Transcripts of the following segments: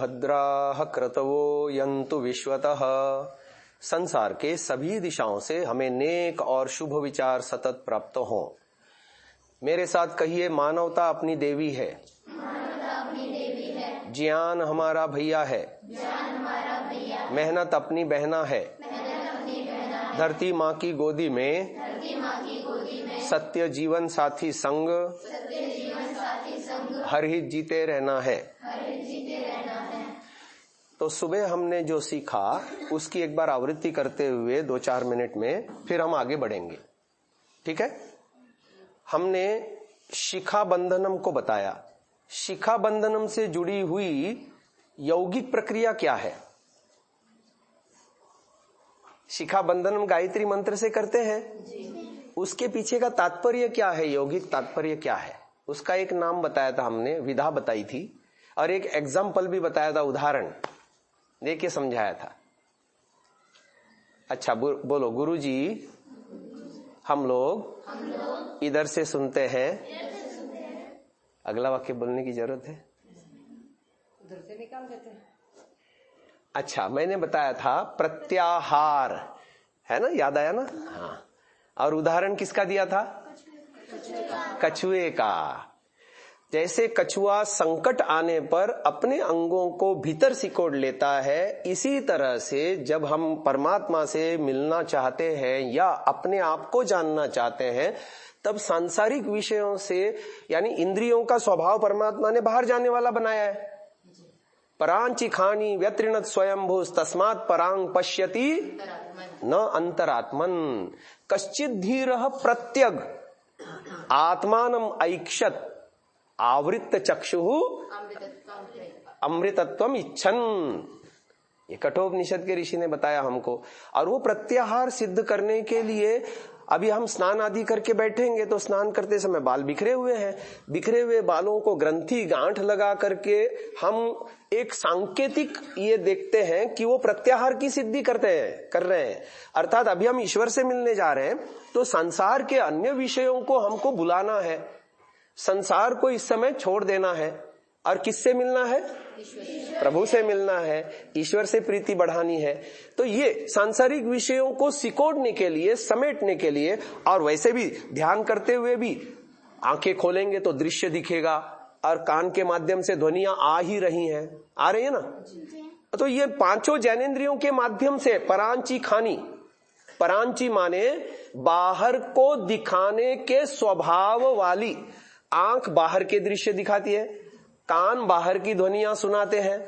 भद्राः क्रतवो यन्तु विश्वतः। संसार के सभी दिशाओं से हमें नेक और शुभ विचार सतत प्राप्त हों। मेरे साथ कहिए, मानवता अपनी देवी है, ज्ञान हमारा भैया है, मेहनत अपनी बहना है, धरती माँ की गोदी में सत्य जीवन साथी संग हर हित जीते रहना है। तो सुबह हमने जो सीखा उसकी एक बार आवृत्ति करते हुए 2-4 मिनट में फिर हम आगे बढ़ेंगे, ठीक है। हमने शिखा बंधनम को बताया। शिखा बंधनम से जुड़ी हुई यौगिक प्रक्रिया क्या है? शिखा बंधनम गायत्री मंत्र से करते हैं, उसके पीछे का तात्पर्य क्या है, यौगिक तात्पर्य क्या है, उसका एक नाम बताया था हमने, विधा बताई थी और एक एग्जाम्पल भी बताया था, उदाहरण देके समझाया था। अच्छा बोलो, गुरुजी हम लोग इधर से सुनते हैं, अगला वाक्य बोलने की जरूरत है, उधर से निकाल देते हैं। अच्छा, मैंने बताया था प्रत्याहार, है ना, याद आया ना? हाँ। और उदाहरण किसका दिया था? कछुए का। जैसे कछुआ संकट आने पर अपने अंगों को भीतर सिकोड़ लेता है, इसी तरह से जब हम परमात्मा से मिलना चाहते हैं या अपने आप को जानना चाहते हैं, तब सांसारिक विषयों से यानी इंद्रियों का स्वभाव परमात्मा ने बाहर जाने वाला बनाया है। परांची खानी व्यत्रिणत स्वयंभू तस्मात् परांग पश्यति न अंतरात्मन कश्चित धीरः प्रत्यग आत्मानम ऐक्षत आवृत्त चक्षुः अमृतत्वम इच्छन। ये कठोपनिषद के ऋषि ने बताया हमको। और वो प्रत्याहार सिद्ध करने के लिए अभी हम स्नान आदि करके बैठेंगे तो स्नान करते समय बाल बिखरे हुए हैं, बिखरे हुए बालों को ग्रंथि गांठ लगा करके हम एक सांकेतिक ये देखते हैं कि वो प्रत्याहार की सिद्धि कर रहे हैं। अर्थात अभी हम ईश्वर से मिलने जा रहे हैं तो संसार के अन्य विषयों को हमको बुलाना है, संसार को इस समय छोड़ देना है और किससे मिलना है? प्रभु से मिलना है, ईश्वर से प्रीति बढ़ानी है। तो ये सांसारिक विषयों को सिकोड़ने के लिए, समेटने के लिए, और वैसे भी ध्यान करते हुए भी आंखें खोलेंगे तो दृश्य दिखेगा और कान के माध्यम से ध्वनियां आ ही रही हैं, आ रही है ना। तो ये पांचों ज्ञानेंद्रियों के माध्यम से परांची खानी, परांची माने बाहर को दिखाने के स्वभाव वाली, आंख बाहर के दृश्य दिखाती है, कान बाहर की ध्वनियां सुनाते हैं,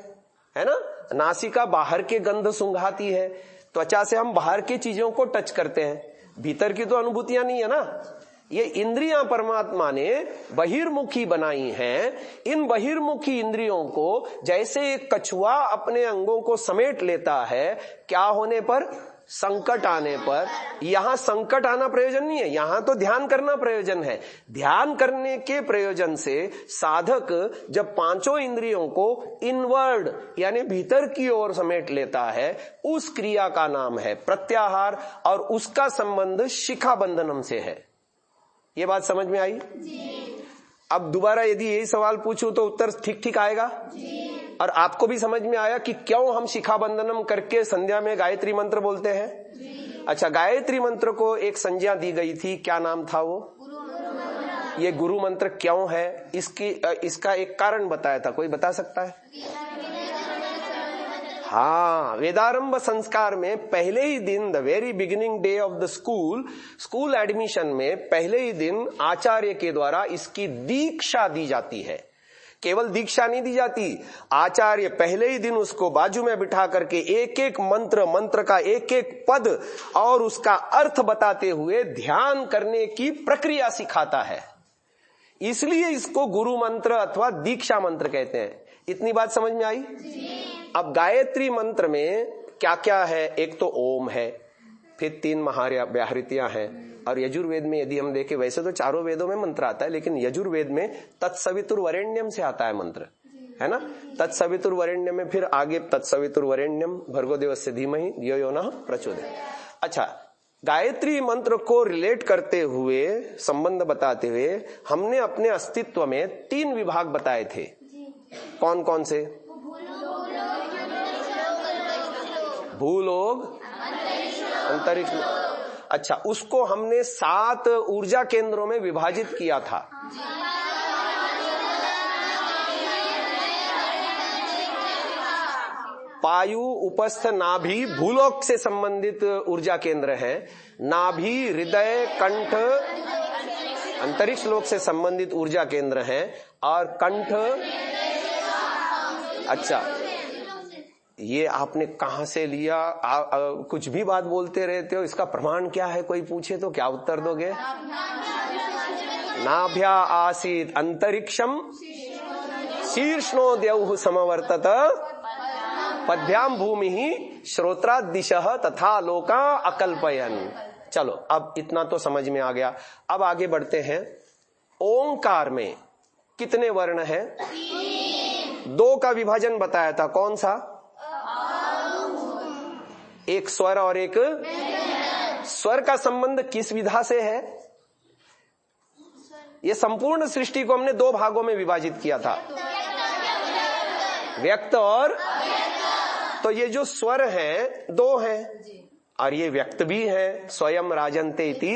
है ना, नासिका बाहर के गंध सूंघाती है, त्वचा से हम बाहर की चीजों को टच करते हैं, भीतर की तो अनुभूतियां नहीं है ना। ये इंद्रियां परमात्मा ने बहिर्मुखी बनाई हैं। इन बहिर्मुखी इंद्रियों को जैसे एक कछुआ अपने अंगों को समेट लेता है, क्या होने पर? संकट आने पर। यहां संकट आना प्रयोजन नहीं है, यहां तो ध्यान करना प्रयोजन है। ध्यान करने के प्रयोजन से साधक जब पांचों इंद्रियों को इनवर्ड यानी भीतर की ओर समेट लेता है, उस क्रिया का नाम है प्रत्याहार और उसका संबंध शिखा बंधनम से है। ये बात समझ में आई? अब दोबारा यदि यही सवाल पूछूं तो उत्तर ठीक ठीक आएगा? और आपको भी समझ में आया कि क्यों हम शिखा बंधनम करके संध्या में गायत्री मंत्र बोलते हैं? अच्छा, गायत्री मंत्र को एक संज्ञा दी गई थी, क्या नाम था वो? ये गुरु मंत्र क्यों है? इसका एक कारण बताया था, कोई बता सकता है? हाँ, वेदारंभ संस्कार में पहले ही दिन, the very beginning day of the school admission में पहले ही दिन आचार्य के द्वारा इसकी दीक्षा दी जाती है। केवल दीक्षा नहीं दी जाती, आचार्य पहले ही दिन उसको बाजू में बिठा करके एक एक मंत्र का एक एक पद और उसका अर्थ बताते हुए ध्यान करने की प्रक्रिया सिखाता है। इसलिए इसको गुरु मंत्र अथवा दीक्षा मंत्र कहते हैं। इतनी बात समझ में आई? अब गायत्री मंत्र में क्या क्या है? एक तो ओम है, फिर 3 महाव्याहृतियां हैं, और यजुर्वेद में यदि हम देखें, वैसे तो चारों वेदों में मंत्र आता है, लेकिन यजुर्वेद में तत्सवितुर्वरेण्यम से आता है मंत्र, है ना। तत्सवितुर्वरेण्यम में फिर आगे तत्सवितुर्वरेण्यम भर्गो देवस्य धीमहि धियो यो नः प्रचोदयात्। अच्छा, गायत्री मंत्र को रिलेट करते हुए, संबंध बताते हुए हमने अपने अस्तित्व में 3 विभाग बताए थे। कौन कौन से? भूलोक, अंतरिक्ष। अच्छा, उसको हमने 7 ऊर्जा केंद्रों में विभाजित किया था। पायु, उपस्थ, नाभि भूलोक से संबंधित ऊर्जा केंद्र है। नाभि, हृदय, कंठ अंतरिक्ष लोक से संबंधित ऊर्जा केंद्र है। और कंठ, अच्छा ये आपने कहां से लिया? कुछ भी बात बोलते रहते हो, इसका प्रमाण क्या है? कोई पूछे तो क्या उत्तर दोगे? नाभ्या आसीत अंतरिक्षम शीर्ष्णो द्यौः समवर्तत पद्भ्याम भूमि ही श्रोत्रादिशः तथा लोका अकल्पयन्। चलो अब इतना तो समझ में आ गया। अब आगे बढ़ते हैं। ओंकार में कितने वर्ण हैं? 2 का विभाजन बताया था, कौन सा? एक स्वर और एक स्वर का संबंध किस विधा से है? ये संपूर्ण सृष्टि को हमने 2 भागों में विभाजित किया था, व्यक्त और। तो ये जो स्वर हैं 2 हैं और ये व्यक्त भी है। स्वयं राजन्ते इति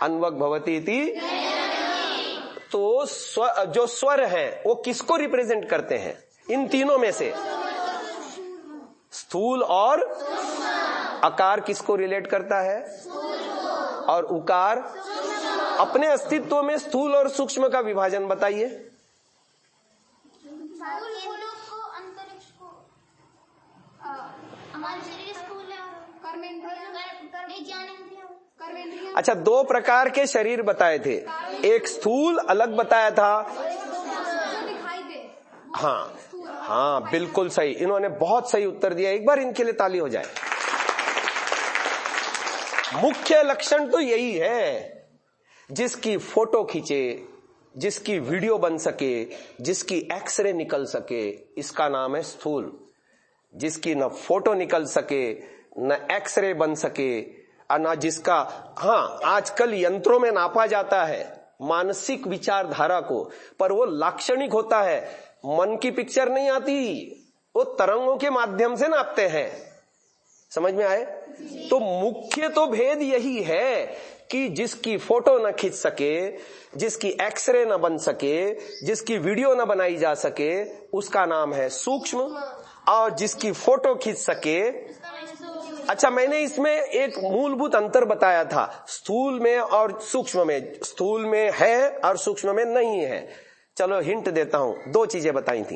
अन्वक भवति इति। तो जो स्वर है वो किसको रिप्रेजेंट करते हैं? इन तीनों में से स्थूल और आकार किसको रिलेट करता है? और उकार। अपने अस्तित्व में स्थूल और सूक्ष्म का विभाजन बताइए। अच्छा, 2 प्रकार के शरीर बताए थे, एक स्थूल अलग बताया था। हाँ हाँ बिल्कुल सही, इन्होंने बहुत सही उत्तर दिया। एक बार इनके लिए ताली हो जाए। मुख्य लक्षण तो यही है, जिसकी फोटो खींचे, जिसकी वीडियो बन सके, जिसकी एक्सरे निकल सके, इसका नाम है स्थूल। जिसकी न फोटो निकल सके, न एक्सरे बन सके, और न जिसका, हाँ आजकल यंत्रों में नापा जाता है मानसिक विचारधारा को, पर वो लाक्षणिक होता है, मन की पिक्चर नहीं आती, वो तरंगों के माध्यम से नापते हैं। समझ में आए? तो मुख्य तो भेद यही है कि जिसकी फोटो न खींच सके, जिसकी एक्सरे न बन सके, जिसकी वीडियो न बनाई जा सके, उसका नाम है सूक्ष्म। और जिसकी फोटो खींच सके। अच्छा, मैंने इसमें एक मूलभूत अंतर बताया था स्थूल में और सूक्ष्म में। स्थूल में है और सूक्ष्म में नहीं है। चलो हिंट देता हूं, 2 चीजें बताई थी।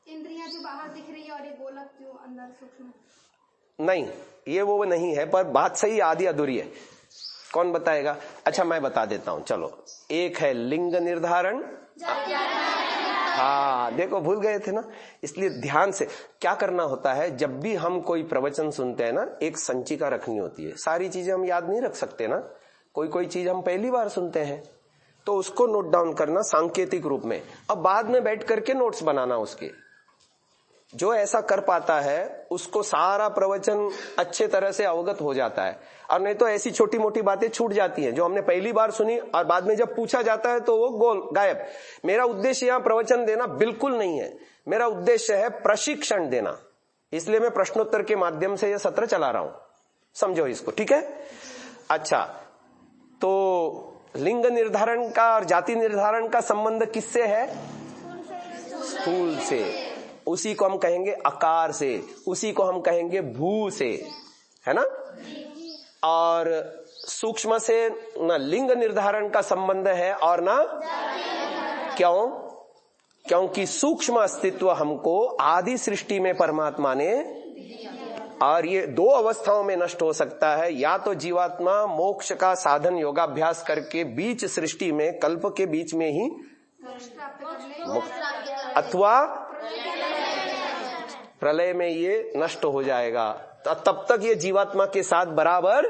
इंद्रियां जो बाहर दिख रही है और ये गोलक जो अंदर सूक्ष्म। नहीं, ये वो नहीं है, पर बात सही आधी अधूरी है। कौन बताएगा? अच्छा मैं बता देता हूं। चलो, एक है लिंग निर्धारण। हाँ देखो, भूल गए थे ना, इसलिए ध्यान से क्या करना होता है। जब भी हम कोई प्रवचन सुनते हैं ना, एक संचिका रखनी होती है। सारी चीजें हम याद नहीं रख सकते ना, कोई चीज हम पहली बार सुनते हैं, तो उसको नोट डाउन करना सांकेतिक रूप में। अब बाद में बैठ करके नोट्स बनाना उसके। जो ऐसा कर पाता है उसको सारा प्रवचन अच्छे तरह से अवगत हो जाता है, और नहीं तो ऐसी छोटी मोटी बातें छूट जाती हैं जो हमने पहली बार सुनी और बाद में जब पूछा जाता है तो वो गायब। मेरा उद्देश्य यहाँ प्रवचन देना बिल्कुल नहीं है, मेरा उद्देश्य है प्रशिक्षण देना। इसलिए मैं प्रश्नोत्तर के माध्यम से यह सत्र चला रहा हूं, समझो इसको, ठीक है? अच्छा, तो लिंग निर्धारण का और जाति निर्धारण का संबंध किससे है? स्थूल से। उसी को हम कहेंगे आकार से, उसी को हम कहेंगे भू से, है ना? और सूक्ष्म से न लिंग निर्धारण का संबंध है और न क्यों? क्योंकि सूक्ष्म अस्तित्व हमको आदि सृष्टि में परमात्मा ने, और ये 2 अवस्थाओं में नष्ट हो सकता है। या तो जीवात्मा मोक्ष का साधन योगाभ्यास करके बीच सृष्टि में, कल्प के बीच में ही, अथवा प्रलय में ये नष्ट हो जाएगा। तब तक ये जीवात्मा के साथ बराबर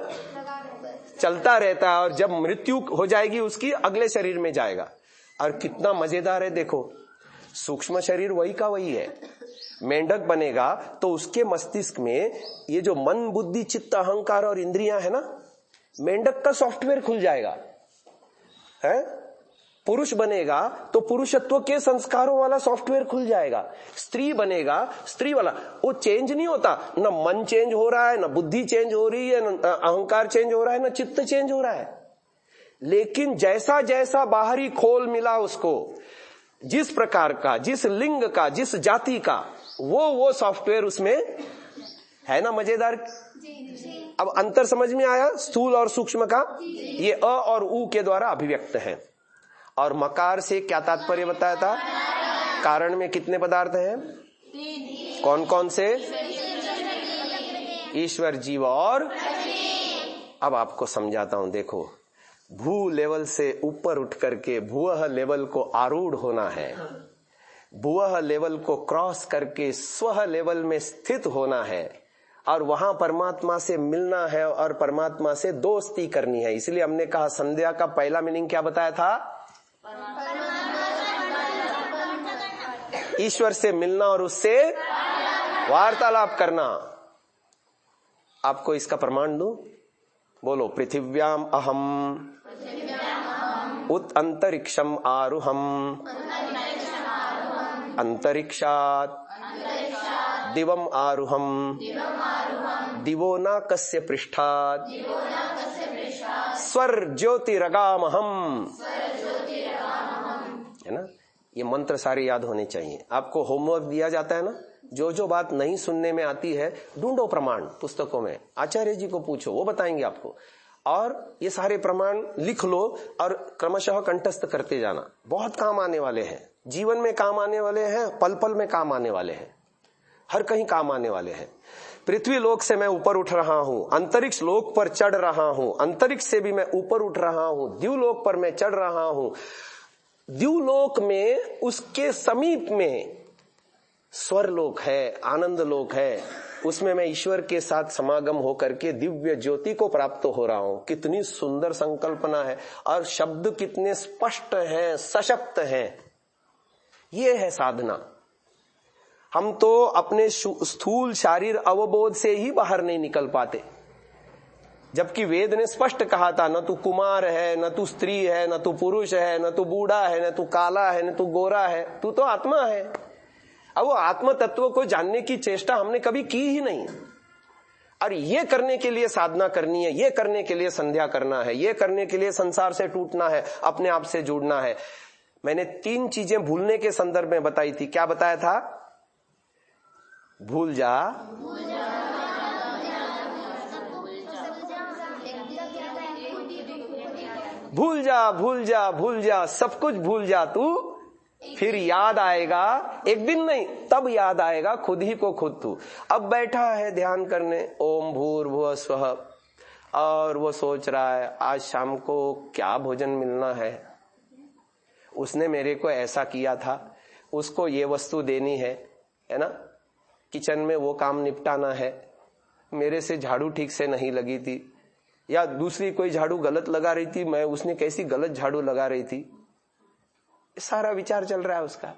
चलता रहता है, और जब मृत्यु हो जाएगी उसकी, अगले शरीर में जाएगा। और कितना मजेदार है देखो, सूक्ष्म शरीर वही का वही है। मेंढक बनेगा तो उसके मस्तिष्क में ये जो मन, बुद्धि, चित्त, अहंकार और इंद्रियां है ना, मेंढक का सॉफ्टवेयर खुल जाएगा, है? पुरुष बनेगा तो पुरुषत्व के संस्कारों वाला सॉफ्टवेयर खुल जाएगा। स्त्री बनेगा, स्त्री वाला, वो चेंज नहीं होता, न मन चेंज हो रहा है, न बुद्धि चेंज हो रही है, न अहंकार चेंज हो रहा है, न चित्त चेंज हो रहा है। लेकिन जैसा जैसा बाहरी खोल मिला उसको, जिस प्रकार का, जिस लिंग का, जिस जाति का, वो सॉफ्टवेयर उसमें है ना। मजेदार। अब अंतर समझ में आया स्थूल और सूक्ष्म का। ये अ और उ के द्वारा अभिव्यक्त है। और मकार से क्या तात्पर्य बताया था? कारण में कितने पदार्थ हैं? कौन कौन से? ईश्वर, जीव और। अब आपको समझाता हूं, देखो, भू लेवल से ऊपर उठ करके भुवः लेवल को आरूढ़ होना है, भुवः लेवल को क्रॉस करके स्वः लेवल में स्थित होना है, और वहां परमात्मा से मिलना है और परमात्मा से दोस्ती करनी है। इसलिए हमने कहा संध्या का पहला मीनिंग क्या बताया था? ईश्वर से मिलना और उससे वार्तालाप करना। आपको इसका प्रमाण दूं? बोलो, पृथिव्याम अहम उत अंतरिक्षम आरुहम अंतरिक्षात दिवम आरुहम दिवो न कस्य पृष्ठात् स्वर ज्योतिरगामहम। है ना? ये मंत्र सारे याद होने चाहिए। आपको होमवर्क दिया जाता है ना, जो जो बात नहीं सुनने में आती है ढूंढो प्रमाण पुस्तकों में, आचार्य जी को पूछो, वो बताएंगे आपको। और ये सारे प्रमाण लिख लो और क्रमशः कंठस्थ करते जाना। बहुत काम आने वाले हैं, जीवन में काम आने वाले हैं, पल पल में काम आने वाले हैं, हर कहीं काम आने वाले हैं। पृथ्वी लोक से मैं ऊपर उठ रहा हूं, अंतरिक्ष लोक पर चढ़ रहा हूं, अंतरिक्ष से भी मैं ऊपर उठ रहा हूं, द्युलोक पर मैं चढ़ रहा हूं। द्युलोक में उसके समीप में स्वर लोक है, आनंद लोक है, उसमें मैं ईश्वर के साथ समागम होकर के दिव्य ज्योति को प्राप्त हो रहा हूं। कितनी सुंदर संकल्पना है, और शब्द कितने स्पष्ट हैं, सशक्त हैं। ये है साधना। हम तो अपने स्थूल शारीर अवबोध से ही बाहर नहीं निकल पाते, जबकि वेद ने स्पष्ट कहा था, न तू कुमार है, न तू स्त्री है, न तू पुरुष है, न तू बूढ़ा है, न तू काला है, न तू गोरा है, तू तो आत्मा है। अब वो आत्म तत्व को जानने की चेष्टा हमने कभी की ही नहीं। और ये करने के लिए साधना करनी है, ये करने के लिए संध्या करना है, ये करने के लिए संसार से टूटना है, अपने आप से जुड़ना है। मैंने 3 चीजें भूलने के संदर्भ में बताई थी। क्या बताया था? भूल जा, भूल जा, भूल जा, भूल जा, सब कुछ भूल जा तू, फिर याद आएगा। एक दिन नहीं, तब याद आएगा खुद ही को खुद तू। अब बैठा है ध्यान करने, ओम भूर्भुवः स्वः, और वो सोच रहा है आज शाम को क्या भोजन मिलना है, उसने मेरे को ऐसा किया था, उसको ये वस्तु देनी है ना, किचन में वो काम निपटाना है, मेरे से झाड़ू ठीक से नहीं लगी थी, या दूसरी कोई झाड़ू गलत लगा रही थी, मैं उसने कैसी गलत झाड़ू लगा रही थी, सारा विचार चल रहा है उसका।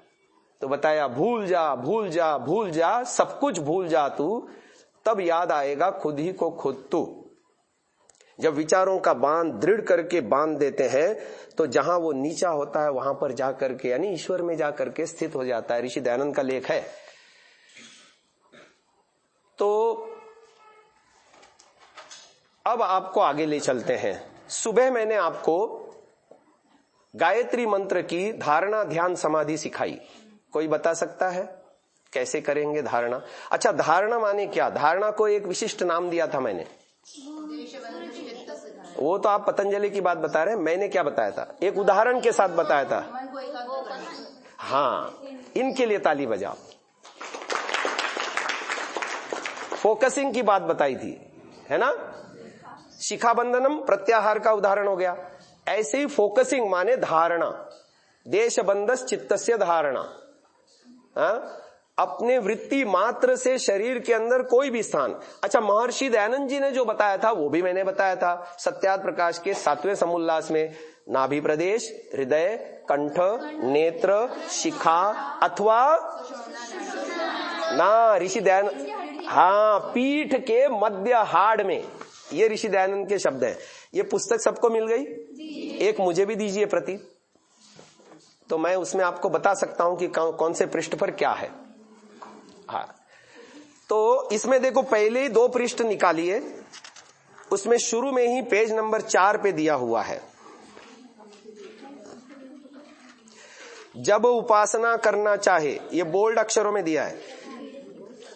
तो बताया भूल जा, भूल जा, भूल जा, सब कुछ भूल जा तू, तब याद आएगा खुद ही को खुद तू। जब विचारों का बांध दृढ़ करके बांध देते हैं, तो जहां वो नीचा होता है वहां पर जाकर के, यानी ईश्वर में जाकर के स्थित हो जाता है। ऋषि दयानंद का लेख है। तो अब आपको आगे ले चलते हैं। सुबह मैंने आपको गायत्री मंत्र की धारणा, ध्यान, समाधि सिखाई। कोई बता सकता है कैसे करेंगे धारणा? अच्छा, धारणा माने क्या? धारणा को एक विशिष्ट नाम दिया था मैंने, वो तो आप पतंजलि की बात बता रहे हैं, मैंने क्या बताया था? एक उदाहरण के साथ बताया था। हाँ, इनके लिए ताली बजाओ। फोकसिंग की बात बताई थी, है ना? शिखाबंधनम प्रत्याहार का उदाहरण हो गया। ऐसे ही फोकसिंग माने धारणा, देशबंधस चित्तस्य धारणा। अपने वृत्ति मात्र से शरीर के अंदर कोई भी स्थान। अच्छा, महर्षि दयानंद जी ने जो बताया था वो भी मैंने बताया था सत्यार्थ प्रकाश के 7वें समोल्लास में। नाभि प्रदेश, हृदय, कंठ, नेत्र, शिखा अथवा ना ऋषि दयानंद, हाँ, पीठ के मध्य हाड़ में, ये ऋषि दयानंद के शब्द हैं। ये पुस्तक सबको मिल गई? एक मुझे भी दीजिए प्रति। तो मैं उसमें आपको बता सकता हूं कि कौन से पृष्ठ पर क्या है। हाँ, तो इसमें देखो पहले ही 2 पृष्ठ निकालिए, उसमें शुरू में ही पेज नंबर 4 पे दिया हुआ है, जब उपासना करना चाहे, ये बोल्ड अक्षरों में दिया है,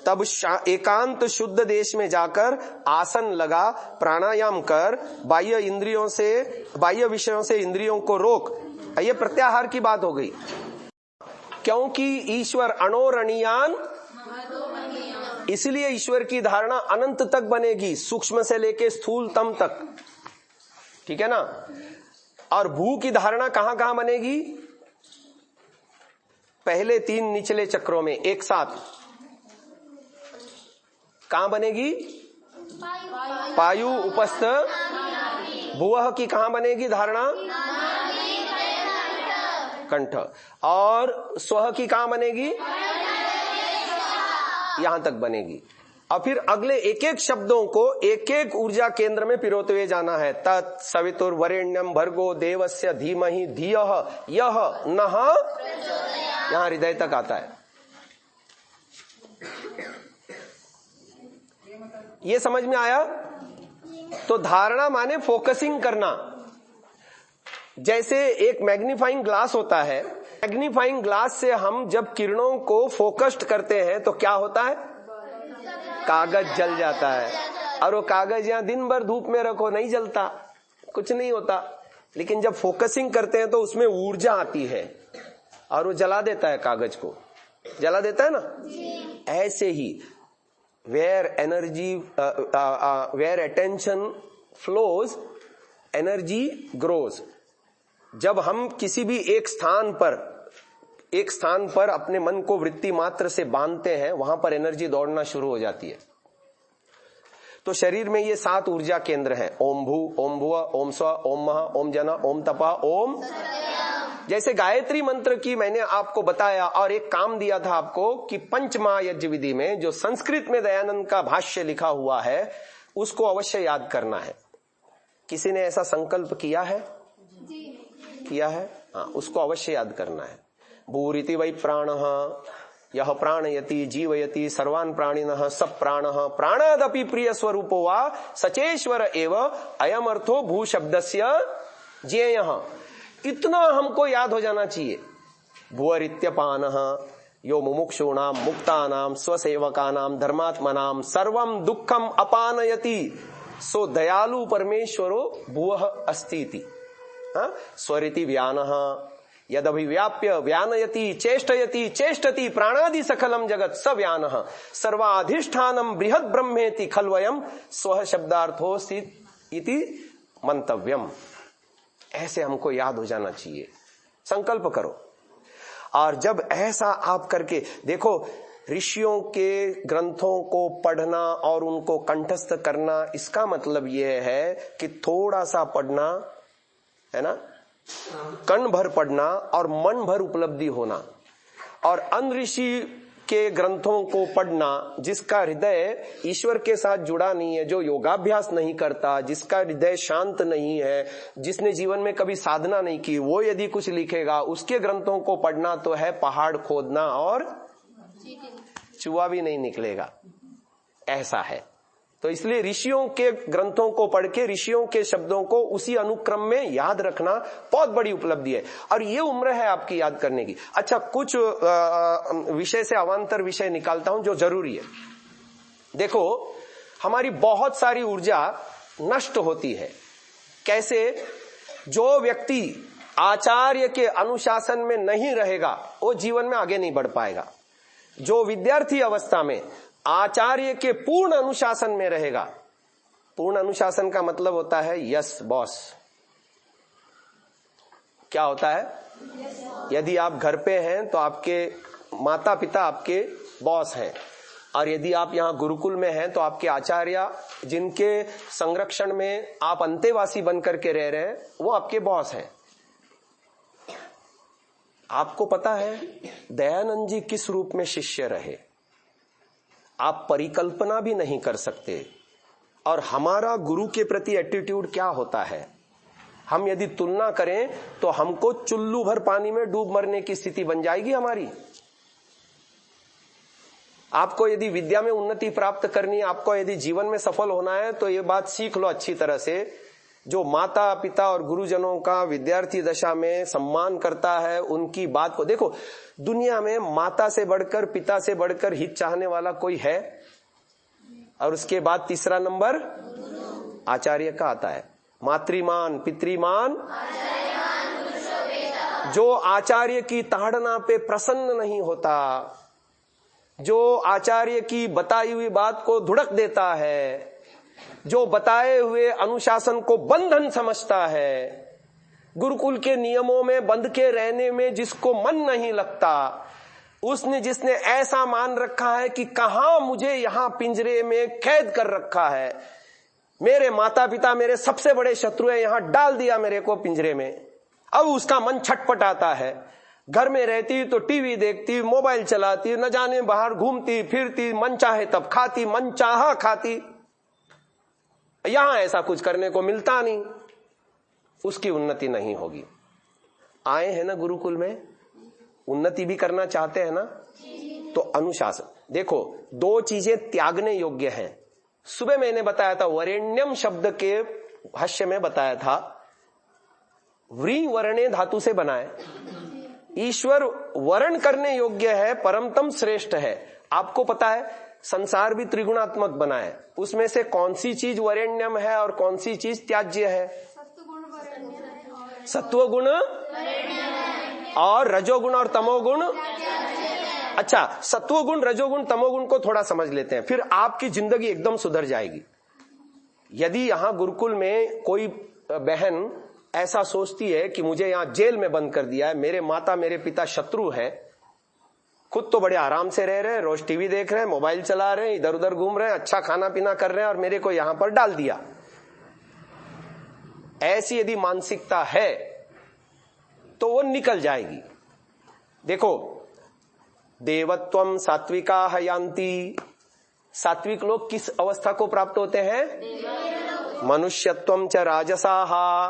तब एकांत शुद्ध देश में जाकर आसन लगा, प्राणायाम कर, बाह्य विषयों से इंद्रियों को रोक। ये प्रत्याहार की बात हो गई, क्योंकि ईश्वर अणोरणीयान, इसलिए ईश्वर की धारणा अनंत तक बनेगी, सूक्ष्म से लेके स्थूलतम तक, ठीक है ना। और भू की धारणा कहां कहां बनेगी? पहले 3 निचले चक्रों में एक साथ कहां बनेगी? पायु उपस्थ। भुवः की कहां बनेगी धारणा? कंठ। और स्वः की कहां बनेगी? यहां तक बनेगी। और फिर अगले एक एक शब्दों को एक एक ऊर्जा केंद्र में पिरोते हुए जाना है। तत् सवितुर्वरेण्यम भर्गो देवस्य धीमहि धियः यः नः, यहां हृदय तक आता है। ये समझ में आया? तो धारणा माने फोकसिंग करना। जैसे एक मैग्नीफाइंग ग्लास होता है, मैग्नीफाइंग ग्लास से हम जब किरणों को फोकस्ड करते हैं तो क्या होता है? कागज जल जाता है। और वो कागज यहां दिन भर धूप में रखो नहीं जलता, कुछ नहीं होता। लेकिन जब फोकसिंग करते हैं तो उसमें ऊर्जा आती है और वो जला देता है, कागज को जला देता है ना। ऐसे ही where attention flows energy grows. जब हम किसी भी एक स्थान पर अपने मन को वृत्ति मात्र से बांधते हैं, वहां पर एनर्जी दौड़ना शुरू हो जाती है। तो शरीर में ये 7 ऊर्जा केंद्र हैं, ओम भू, ओम भुव, ओम स्व, ओम महा, ओम जन, ओम तपा, ओम। जैसे गायत्री मंत्र की मैंने आपको बताया और एक काम दिया था आपको कि पंचमहायज्ञ विधि में जो संस्कृत में दयानंद का भाष्य लिखा हुआ है उसको अवश्य याद करना है। किसी ने ऐसा संकल्प किया है? किया है? हाँ, उसको अवश्य याद करना है। भूरिति वै प्राणः यह प्राणयति जीवयति सर्वान् प्राणिनः स प्राणः प्राणादपि प्रिय स्वरूपो वा सचेश्वर एव अयम अर्थो भू शब्दस्य ज्ञेयः। इतना हमको याद हो जाना चाहिए। भुवरित्यपानः यो मुमुक्षूणाम मुक्तानाम स्वसेवकानाम धर्मात्मनाम सर्वं दुःखम अपानयति सो दयालु परमेश्वरो भुवः अस्तीति। स्वरिति व्यानः यदभिव्याप्य व्यानयति चेष्टयति चेष्टति प्राणादि सकलम जगत स व्यानः सर्वाधिष्ठानम बृहद ब्रह्मेति खल्वयम स्वः शब्दार्थोऽस्ति इति मंतव्यम। ऐसे हमको याद हो जाना चाहिए। संकल्प करो। और जब ऐसा आप करके देखो, ऋषियों के ग्रंथों को पढ़ना और उनको कंठस्थ करना, इसका मतलब यह है कि थोड़ा सा पढ़ना है ना, कण भर पढ़ना और मन भर उपलब्धि होना। और अन्य ऋषि के ग्रंथों को पढ़ना जिसका हृदय ईश्वर के साथ जुड़ा नहीं है, जो योगाभ्यास नहीं करता, जिसका हृदय शांत नहीं है, जिसने जीवन में कभी साधना नहीं की, वो यदि कुछ लिखेगा, उसके ग्रंथों को पढ़ना तो है पहाड़ खोदना और चूहा भी नहीं निकलेगा, ऐसा है। तो इसलिए ऋषियों के ग्रंथों को पढ़ के ऋषियों के शब्दों को उसी अनुक्रम में याद रखना बहुत बड़ी उपलब्धि है। और ये उम्र है आपकी याद करने की। अच्छा, कुछ विषय से अवान्तर विषय निकालता हूं जो जरूरी है। देखो, हमारी बहुत सारी ऊर्जा नष्ट होती है। कैसे? जो व्यक्ति आचार्य के अनुशासन में नहीं रहेगा वो जीवन में आगे नहीं बढ़ पाएगा। जो विद्यार्थी अवस्था में आचार्य के पूर्ण अनुशासन में रहेगा, पूर्ण अनुशासन का मतलब होता है यस बॉस। क्या होता है? यदि आप घर पे हैं तो आपके माता पिता आपके बॉस हैं, और यदि आप यहाँ गुरुकुल में हैं तो आपके आचार्य जिनके संरक्षण में आप अंतेवासी बन करके रह रहे हैं वो आपके बॉस हैं। आपको पता है दयानंद जी किस रूप में शिष्य रहे, आप परिकल्पना भी नहीं कर सकते। और हमारा गुरु के प्रति एटीट्यूड क्या होता है, हम यदि तुलना करें तो हमको चुल्लू भर पानी में डूब मरने की स्थिति बन जाएगी हमारी। आपको यदि विद्या में उन्नति प्राप्त करनी है, आपको यदि जीवन में सफल होना है, तो ये बात सीख लो अच्छी तरह से। जो माता पिता और गुरुजनों का विद्यार्थी दशा में सम्मान करता है, उनकी बात को देखो। दुनिया में माता से बढ़कर, पिता से बढ़कर हित चाहने वाला कोई है? और उसके बाद तीसरा नंबर आचार्य का आता है। मातृमान पितृमान, जो आचार्य की ताड़ना पे प्रसन्न नहीं होता, जो आचार्य की बताई हुई बात को धुड़क देता है, जो बताए हुए अनुशासन को बंधन समझता है, गुरुकुल के नियमों में बंध के रहने में जिसको मन नहीं लगता, जिसने ऐसा मान रखा है कि कहां मुझे यहां पिंजरे में कैद कर रखा है, मेरे माता पिता मेरे सबसे बड़े शत्रु है, यहां डाल दिया मेरे को पिंजरे में। अब उसका मन छटपटाता है। घर में रहती तो टीवी देखती, मोबाइल चलाती, न जाने बाहर घूमती फिरती, मन चाहे तब खाती, मन चाहा खाती। यहां ऐसा कुछ करने को मिलता नहीं, उसकी उन्नति नहीं होगी। आए हैं ना गुरुकुल में, उन्नति भी करना चाहते हैं ना, तो अनुशासन। देखो, दो चीजें त्यागने योग्य हैं। सुबह मैंने बताया था, वरेण्यम शब्द के भाष्य में बताया था, व्री वर्णे धातु से बना है। ईश्वर वर्ण करने योग्य है, परमतम श्रेष्ठ है। आपको पता है संसार भी त्रिगुणात्मक बना है, उसमें से कौन सी चीज वरेण्यम है और कौन सी चीज त्याज्य है? सत्वगुण और रजोगुण और तमोगुण। अच्छा, सत्वगुण रजोगुण तमोगुण को थोड़ा समझ लेते हैं, फिर आपकी जिंदगी एकदम सुधर जाएगी। यदि यहां गुरुकुल में कोई बहन ऐसा सोचती है कि मुझे यहां जेल में बंद कर दिया है, मेरे माता मेरे पिता शत्रु हैं, खुद तो बड़े आराम से रह रहे हैं, रोज टीवी देख रहे हैं, मोबाइल चला रहे हैं, इधर उधर घूम रहे हैं, अच्छा खाना पीना कर रहे हैं, और मेरे को यहां पर डाल दिया, ऐसी यदि मानसिकता है तो वो निकल जाएगी। देखो, देवत्वम सात्विका हयांति, सात्विक लोग किस अवस्था को प्राप्त होते हैं? मनुष्यत्वम च राजसाहा।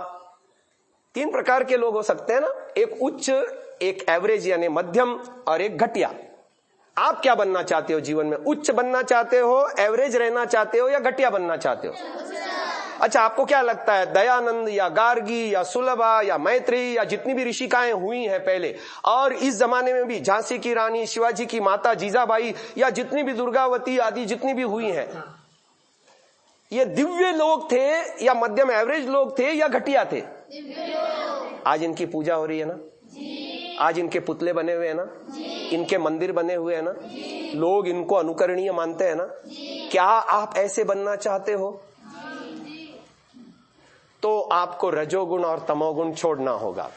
तीन प्रकार के लोग हो सकते हैं ना, एक उच्च, एक एवरेज यानी मध्यम, और एक घटिया। आप क्या बनना चाहते हो जीवन में? उच्च बनना चाहते हो, एवरेज रहना चाहते हो, या घटिया बनना चाहते हो? अच्छा, आपको क्या लगता है, दयानंद या गार्गी या सुलभा या मैत्री या जितनी भी ऋषिकाएं हुई हैं पहले, और इस जमाने में भी झांसी की रानी, शिवाजी की माता जीजाबाई, या जितनी भी दुर्गावती आदि जितनी भी हुई हैं, ये दिव्य लोग थे या मध्यम एवरेज लोग थे या घटिया थे? आज इनकी पूजा हो रही है ना, आज इनके पुतले बने हुए हैं ना, इनके मंदिर बने हुए हैं ना, लोग इनको अनुकरणीय मानते हैं ना। क्या आप ऐसे बनना चाहते हो? तो आपको रजोगुण और तमोगुण छोड़ना होगा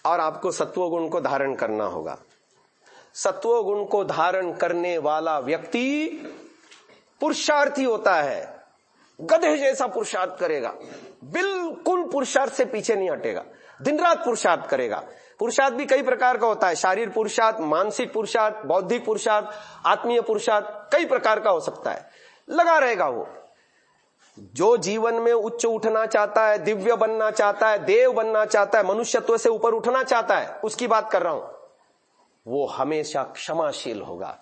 और आपको सत्वगुण को धारण करना होगा। सत्वगुण को धारण करने वाला व्यक्ति पुरुषार्थी होता है, गधे जैसा पुरुषार्थ करेगा, बिल्कुल पुरुषार्थ से पीछे नहीं हटेगा, दिन रात पुरुषार्थ करेगा। पुरुषार्थ भी कई प्रकार का होता है, शारीरिक पुरुषार्थ, मानसिक पुरुषार्थ, बौद्धिक पुरुषार्थ, आत्मीय पुरुषार्थ, कई प्रकार का हो सकता है, लगा रहेगा वो। जो जीवन में उच्च उठना चाहता है, दिव्य बनना चाहता है, देव बनना चाहता है, मनुष्यत्व से ऊपर उठना चाहता है, उसकी बात कर रहा हूं, वो हमेशा क्षमाशील होगा।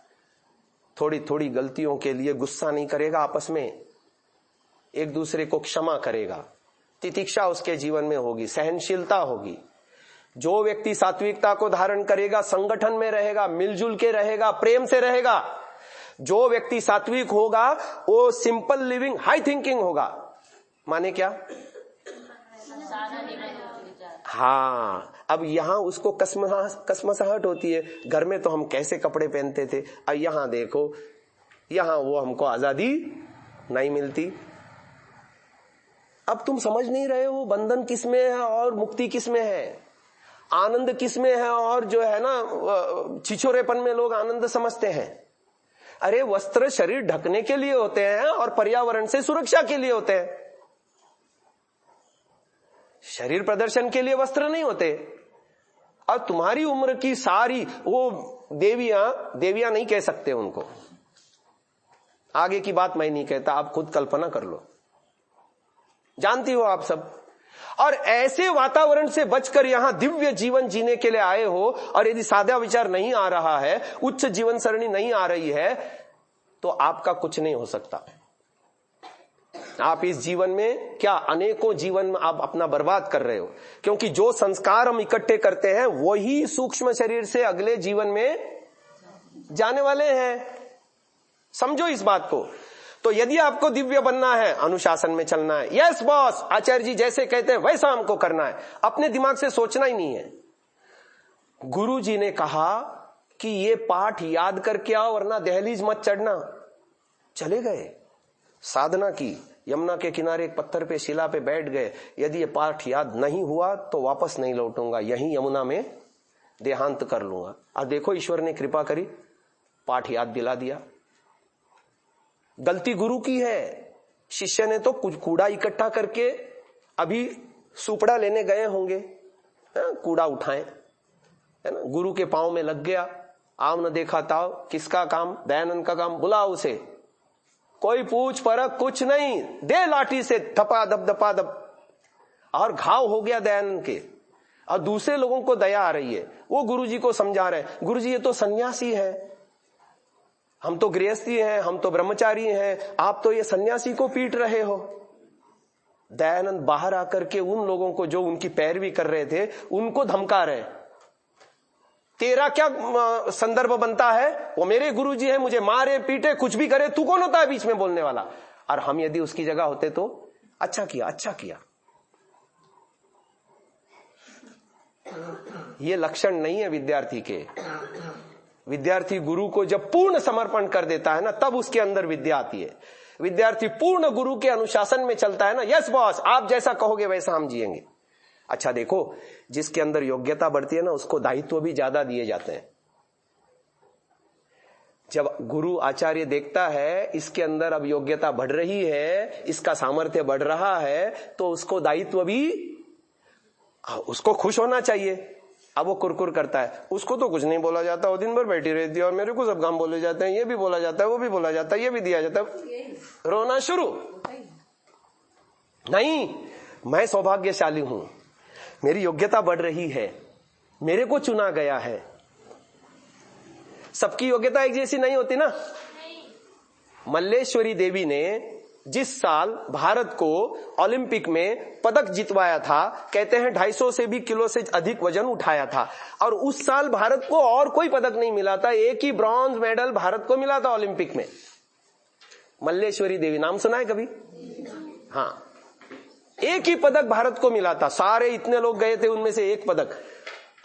थोड़ी थोड़ी गलतियों के लिए गुस्सा नहीं करेगा, आपस में एक दूसरे को क्षमा करेगा, तितिक्षा उसके जीवन में होगी, सहनशीलता होगी। जो व्यक्ति सात्विकता को धारण करेगा, संगठन में रहेगा, मिलजुल के रहेगा, प्रेम से रहेगा। जो व्यक्ति सात्विक होगा वो सिंपल लिविंग, हाई थिंकिंग होगा। माने क्या? हाँ, अब यहां उसको कसमसाहट होती है, घर में तो हम कैसे कपड़े पहनते थे, अब यहां देखो, यहां वो हमको आजादी नहीं मिलती। अब तुम समझ नहीं रहे हो बंधन किसमें है और मुक्ति किसमें है, आनंद किसमें है, और जो है ना छिछोरेपन में लोग आनंद समझते हैं। अरे वस्त्र शरीर ढकने के लिए होते हैं और पर्यावरण से सुरक्षा के लिए होते हैं, शरीर प्रदर्शन के लिए वस्त्र नहीं होते। और तुम्हारी उम्र की सारी वो देवियां नहीं कह सकते उनको, आगे की बात मैं नहीं कहता, आप खुद कल्पना कर लो। जानती हो आप सब। और ऐसे वातावरण से बचकर यहां दिव्य जीवन जीने के लिए आए हो, और यदि सादा विचार नहीं आ रहा है, उच्च जीवन सरणी नहीं आ रही है, तो आपका कुछ नहीं हो सकता। आप इस जीवन में क्या अनेकों जीवन में आप अपना बर्बाद कर रहे हो, क्योंकि जो संस्कार हम इकट्ठे करते हैं वही सूक्ष्म शरीर से अगले जीवन में जाने वाले हैं। समझो इस बात को। तो यदि आपको दिव्य बनना है, अनुशासन में चलना है, यस बॉस, आचार्य जी जैसे कहते हैं वैसा हमको करना है, अपने दिमाग से सोचना ही नहीं है। गुरु जी ने कहा कि ये पाठ याद करके आओ वरना दहलीज मत चढ़ना। चले गए, साधना की, यमुना के किनारे एक पत्थर पे शिला पे बैठ गए, यदि ये पाठ याद नहीं हुआ तो वापस नहीं लौटूंगा, यहीं यमुना में देहांत कर लूंगा। अब देखो ईश्वर ने कृपा करी, पाठ याद दिला दिया। गलती गुरु की है, शिष्य ने तो कुछ कूड़ा इकट्ठा करके अभी सुपड़ा लेने गए होंगे, कूड़ा उठाए, है ना, गुरु के पांव में लग गया। आव न देखा ताव, किसका काम? दयानंद का काम। बुला उसे, कोई पूछ परख कुछ नहीं, दे लाठी से धपा धप धपा धप, और घाव हो गया दयानंद के। और दूसरे लोगों को दया आ रही है, वो गुरुजी को समझा रहे हैं, गुरुजी ये तो सन्यासी है, हम तो गृहस्थी हैं, हम तो ब्रह्मचारी हैं, आप तो ये सन्यासी को पीट रहे हो। दयानंद बाहर आकर के उन लोगों को जो उनकी पैरवी कर रहे थे उनको धमका रहे। तेरा क्या संदर्भ बनता है? वो मेरे गुरुजी है, मुझे मारे पीटे कुछ भी करे, तू कौन होता है बीच में बोलने वाला? और हम यदि उसकी जगह होते तो अच्छा किया, अच्छा किया। ये लक्षण नहीं है विद्यार्थी के। विद्यार्थी गुरु को जब पूर्ण समर्पण कर देता है ना, तब उसके अंदर विद्या आती है। विद्यार्थी पूर्ण गुरु के अनुशासन में चलता है ना, यस बॉस आप जैसा कहोगे वैसा हम जिएंगे। अच्छा देखो, जिसके अंदर योग्यता बढ़ती है ना, उसको दायित्व भी ज्यादा दिए जाते हैं। जब गुरु आचार्य देखता है इसके अंदर अब योग्यता बढ़ रही है, इसका सामर्थ्य बढ़ रहा है, तो उसको दायित्व भी, उसको खुश होना चाहिए। अब वो कुरकुर करता है, उसको तो कुछ नहीं बोला जाता, वो दिन भर बैठी रहती है और मेरे को सब काम बोले जाते हैं, ये भी बोला जाता है, वो भी बोला जाता है, ये भी दिया जाता है, रोना शुरू। नहीं, मैं सौभाग्यशाली हूं, मेरी योग्यता बढ़ रही है, मेरे को चुना गया है। सबकी योग्यता एक जैसी नहीं होती ना। मल्लेश्वरी देवी ने जिस साल भारत को ओलंपिक में पदक जितवाया था, कहते हैं 250 से भी किलो से अधिक वजन उठाया था, और उस साल भारत को और कोई पदक नहीं मिला था, एक ही ब्रॉन्ज मेडल भारत को मिला था ओलंपिक में। मल्लेश्वरी देवी, नाम सुना है कभी? हाँ, एक ही पदक भारत को मिला था, सारे इतने लोग गए थे उनमें से एक पदक,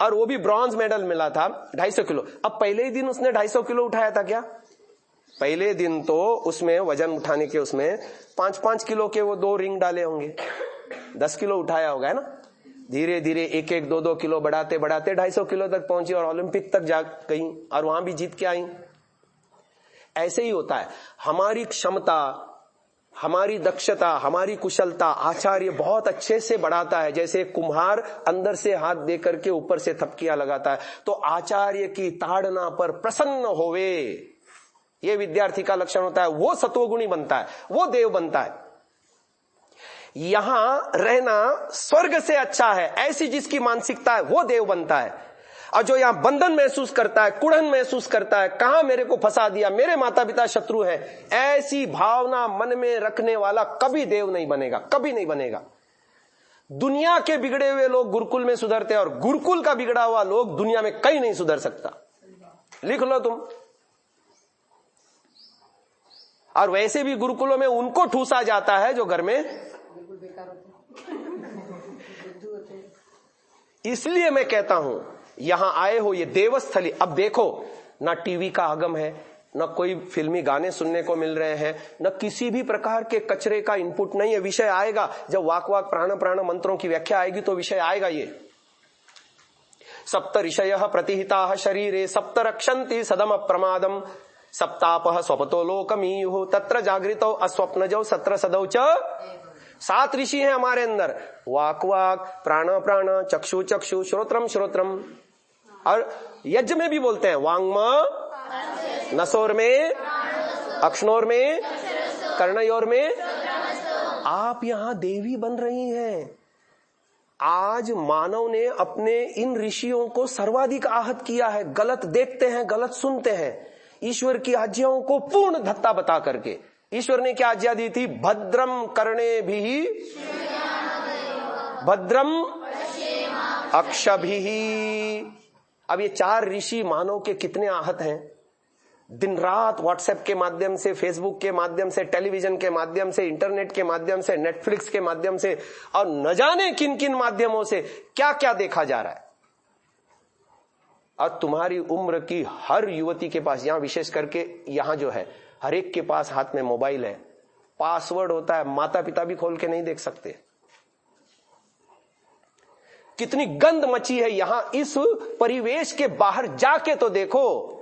और वो भी ब्रॉन्ज मेडल मिला था 250 किलो। अब पहले ही दिन उसने 250 किलो उठाया था क्या? पहले दिन तो उसमें वजन उठाने के उसमें 5-5 किलो के वो 2 रिंग डाले होंगे, 10 किलो उठाया होगा, है ना। धीरे धीरे 1-1, 2-2 किलो बढ़ाते बढ़ाते 250 किलो तक पहुंची और ओलंपिक तक जा गई और वहां भी जीत के आई। ऐसे ही होता है, हमारी क्षमता, हमारी दक्षता, हमारी कुशलता आचार्य बहुत अच्छे से बढ़ाता है। जैसे कुम्हार अंदर से हाथ दे करके ऊपर से थपकियां लगाता है, तो आचार्य की ताड़ना पर प्रसन्न होवे, ये विद्यार्थी का लक्षण होता है। वो सत्वगुणी बनता है, वो देव बनता है। यहां रहना स्वर्ग से अच्छा है, ऐसी जिसकी मानसिकता है वो देव बनता है। और जो यहां बंधन महसूस करता है, कुड़न महसूस करता है, कहां मेरे को फंसा दिया, मेरे माता पिता शत्रु हैं, ऐसी भावना मन में रखने वाला कभी देव नहीं बनेगा, कभी नहीं बनेगा। दुनिया के बिगड़े हुए लोग गुरुकुल में सुधरते हैं और गुरुकुल का बिगड़ा हुआ लोग दुनिया में कहीं नहीं सुधर सकता। लिख लो तुम। और वैसे भी गुरुकुलों में उनको ठूसा जाता है जो घर में बिल्कुल बेकार होते हैं। इसलिए मैं कहता हूं, यहां आए हो ये देवस्थली। अब देखो, ना टीवी का आगम है, न कोई फिल्मी गाने सुनने को मिल रहे हैं, न किसी भी प्रकार के कचरे का इनपुट नहीं है। विषय आएगा जब वाक वाक प्राण प्राण मंत्रों की व्याख्या आएगी तो विषय आएगा ये। सप्त ऋषयः प्रतिहिताः शरीरे सप्त रक्षन्ति सदम प्रमादम सप्तापः स्वपतो लोकमीयुः तत्र जागृतो अस्वप्नजौ सत्र सदौ च। 7 ऋषि हैं हमारे अंदर, वाक वाक प्राण प्राण चक्षु चक्षु श्रोत्रम श्रोत्रम। और यज्ञ में भी बोलते हैं वांग्म नसोर में, अक्ष्णोर में, कर्णयोर में, आप यहां देवी बन रही हैं। आज मानव ने अपने इन ऋषियों को सर्वाधिक आहत किया है। गलत देखते हैं, गलत सुनते हैं, ईश्वर की आज्ञाओं को पूर्ण धत्ता बता करके। ईश्वर ने क्या आज्ञा दी थी? भद्रम कर्णेभिः भद्रम अक्षभिः। अब ये 4 ऋषि मानव के कितने आहत हैं। दिन रात व्हाट्सएप के माध्यम से, फेसबुक के माध्यम से, टेलीविजन के माध्यम से, इंटरनेट के माध्यम से, नेटफ्लिक्स के माध्यम से और न जाने किन किन माध्यमों से क्या क्या देखा जा रहा है। और तुम्हारी उम्र की हर युवती के पास, यहां विशेष करके यहां जो है, हर एक के पास हाथ में मोबाइल है, पासवर्ड होता है, माता पिता भी खोल के नहीं देख सकते। कितनी गंद मची है यहां। इस परिवेश के बाहर जाके तो देखो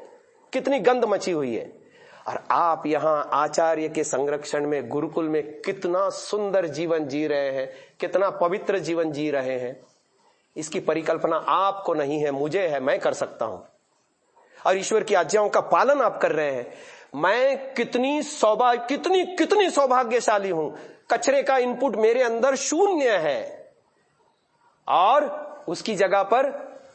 कितनी गंद मची हुई है। और आप यहां आचार्य के संरक्षण में, गुरुकुल में कितना सुंदर जीवन जी रहे हैं, कितना पवित्र जीवन जी रहे हैं। इसकी परिकल्पना आपको नहीं है, मुझे है, मैं कर सकता हूं। और ईश्वर की आज्ञाओं का पालन आप कर रहे हैं। मैं कितनी सौभाग्यशाली हूं। कचरे का इनपुट मेरे अंदर शून्य है और उसकी जगह पर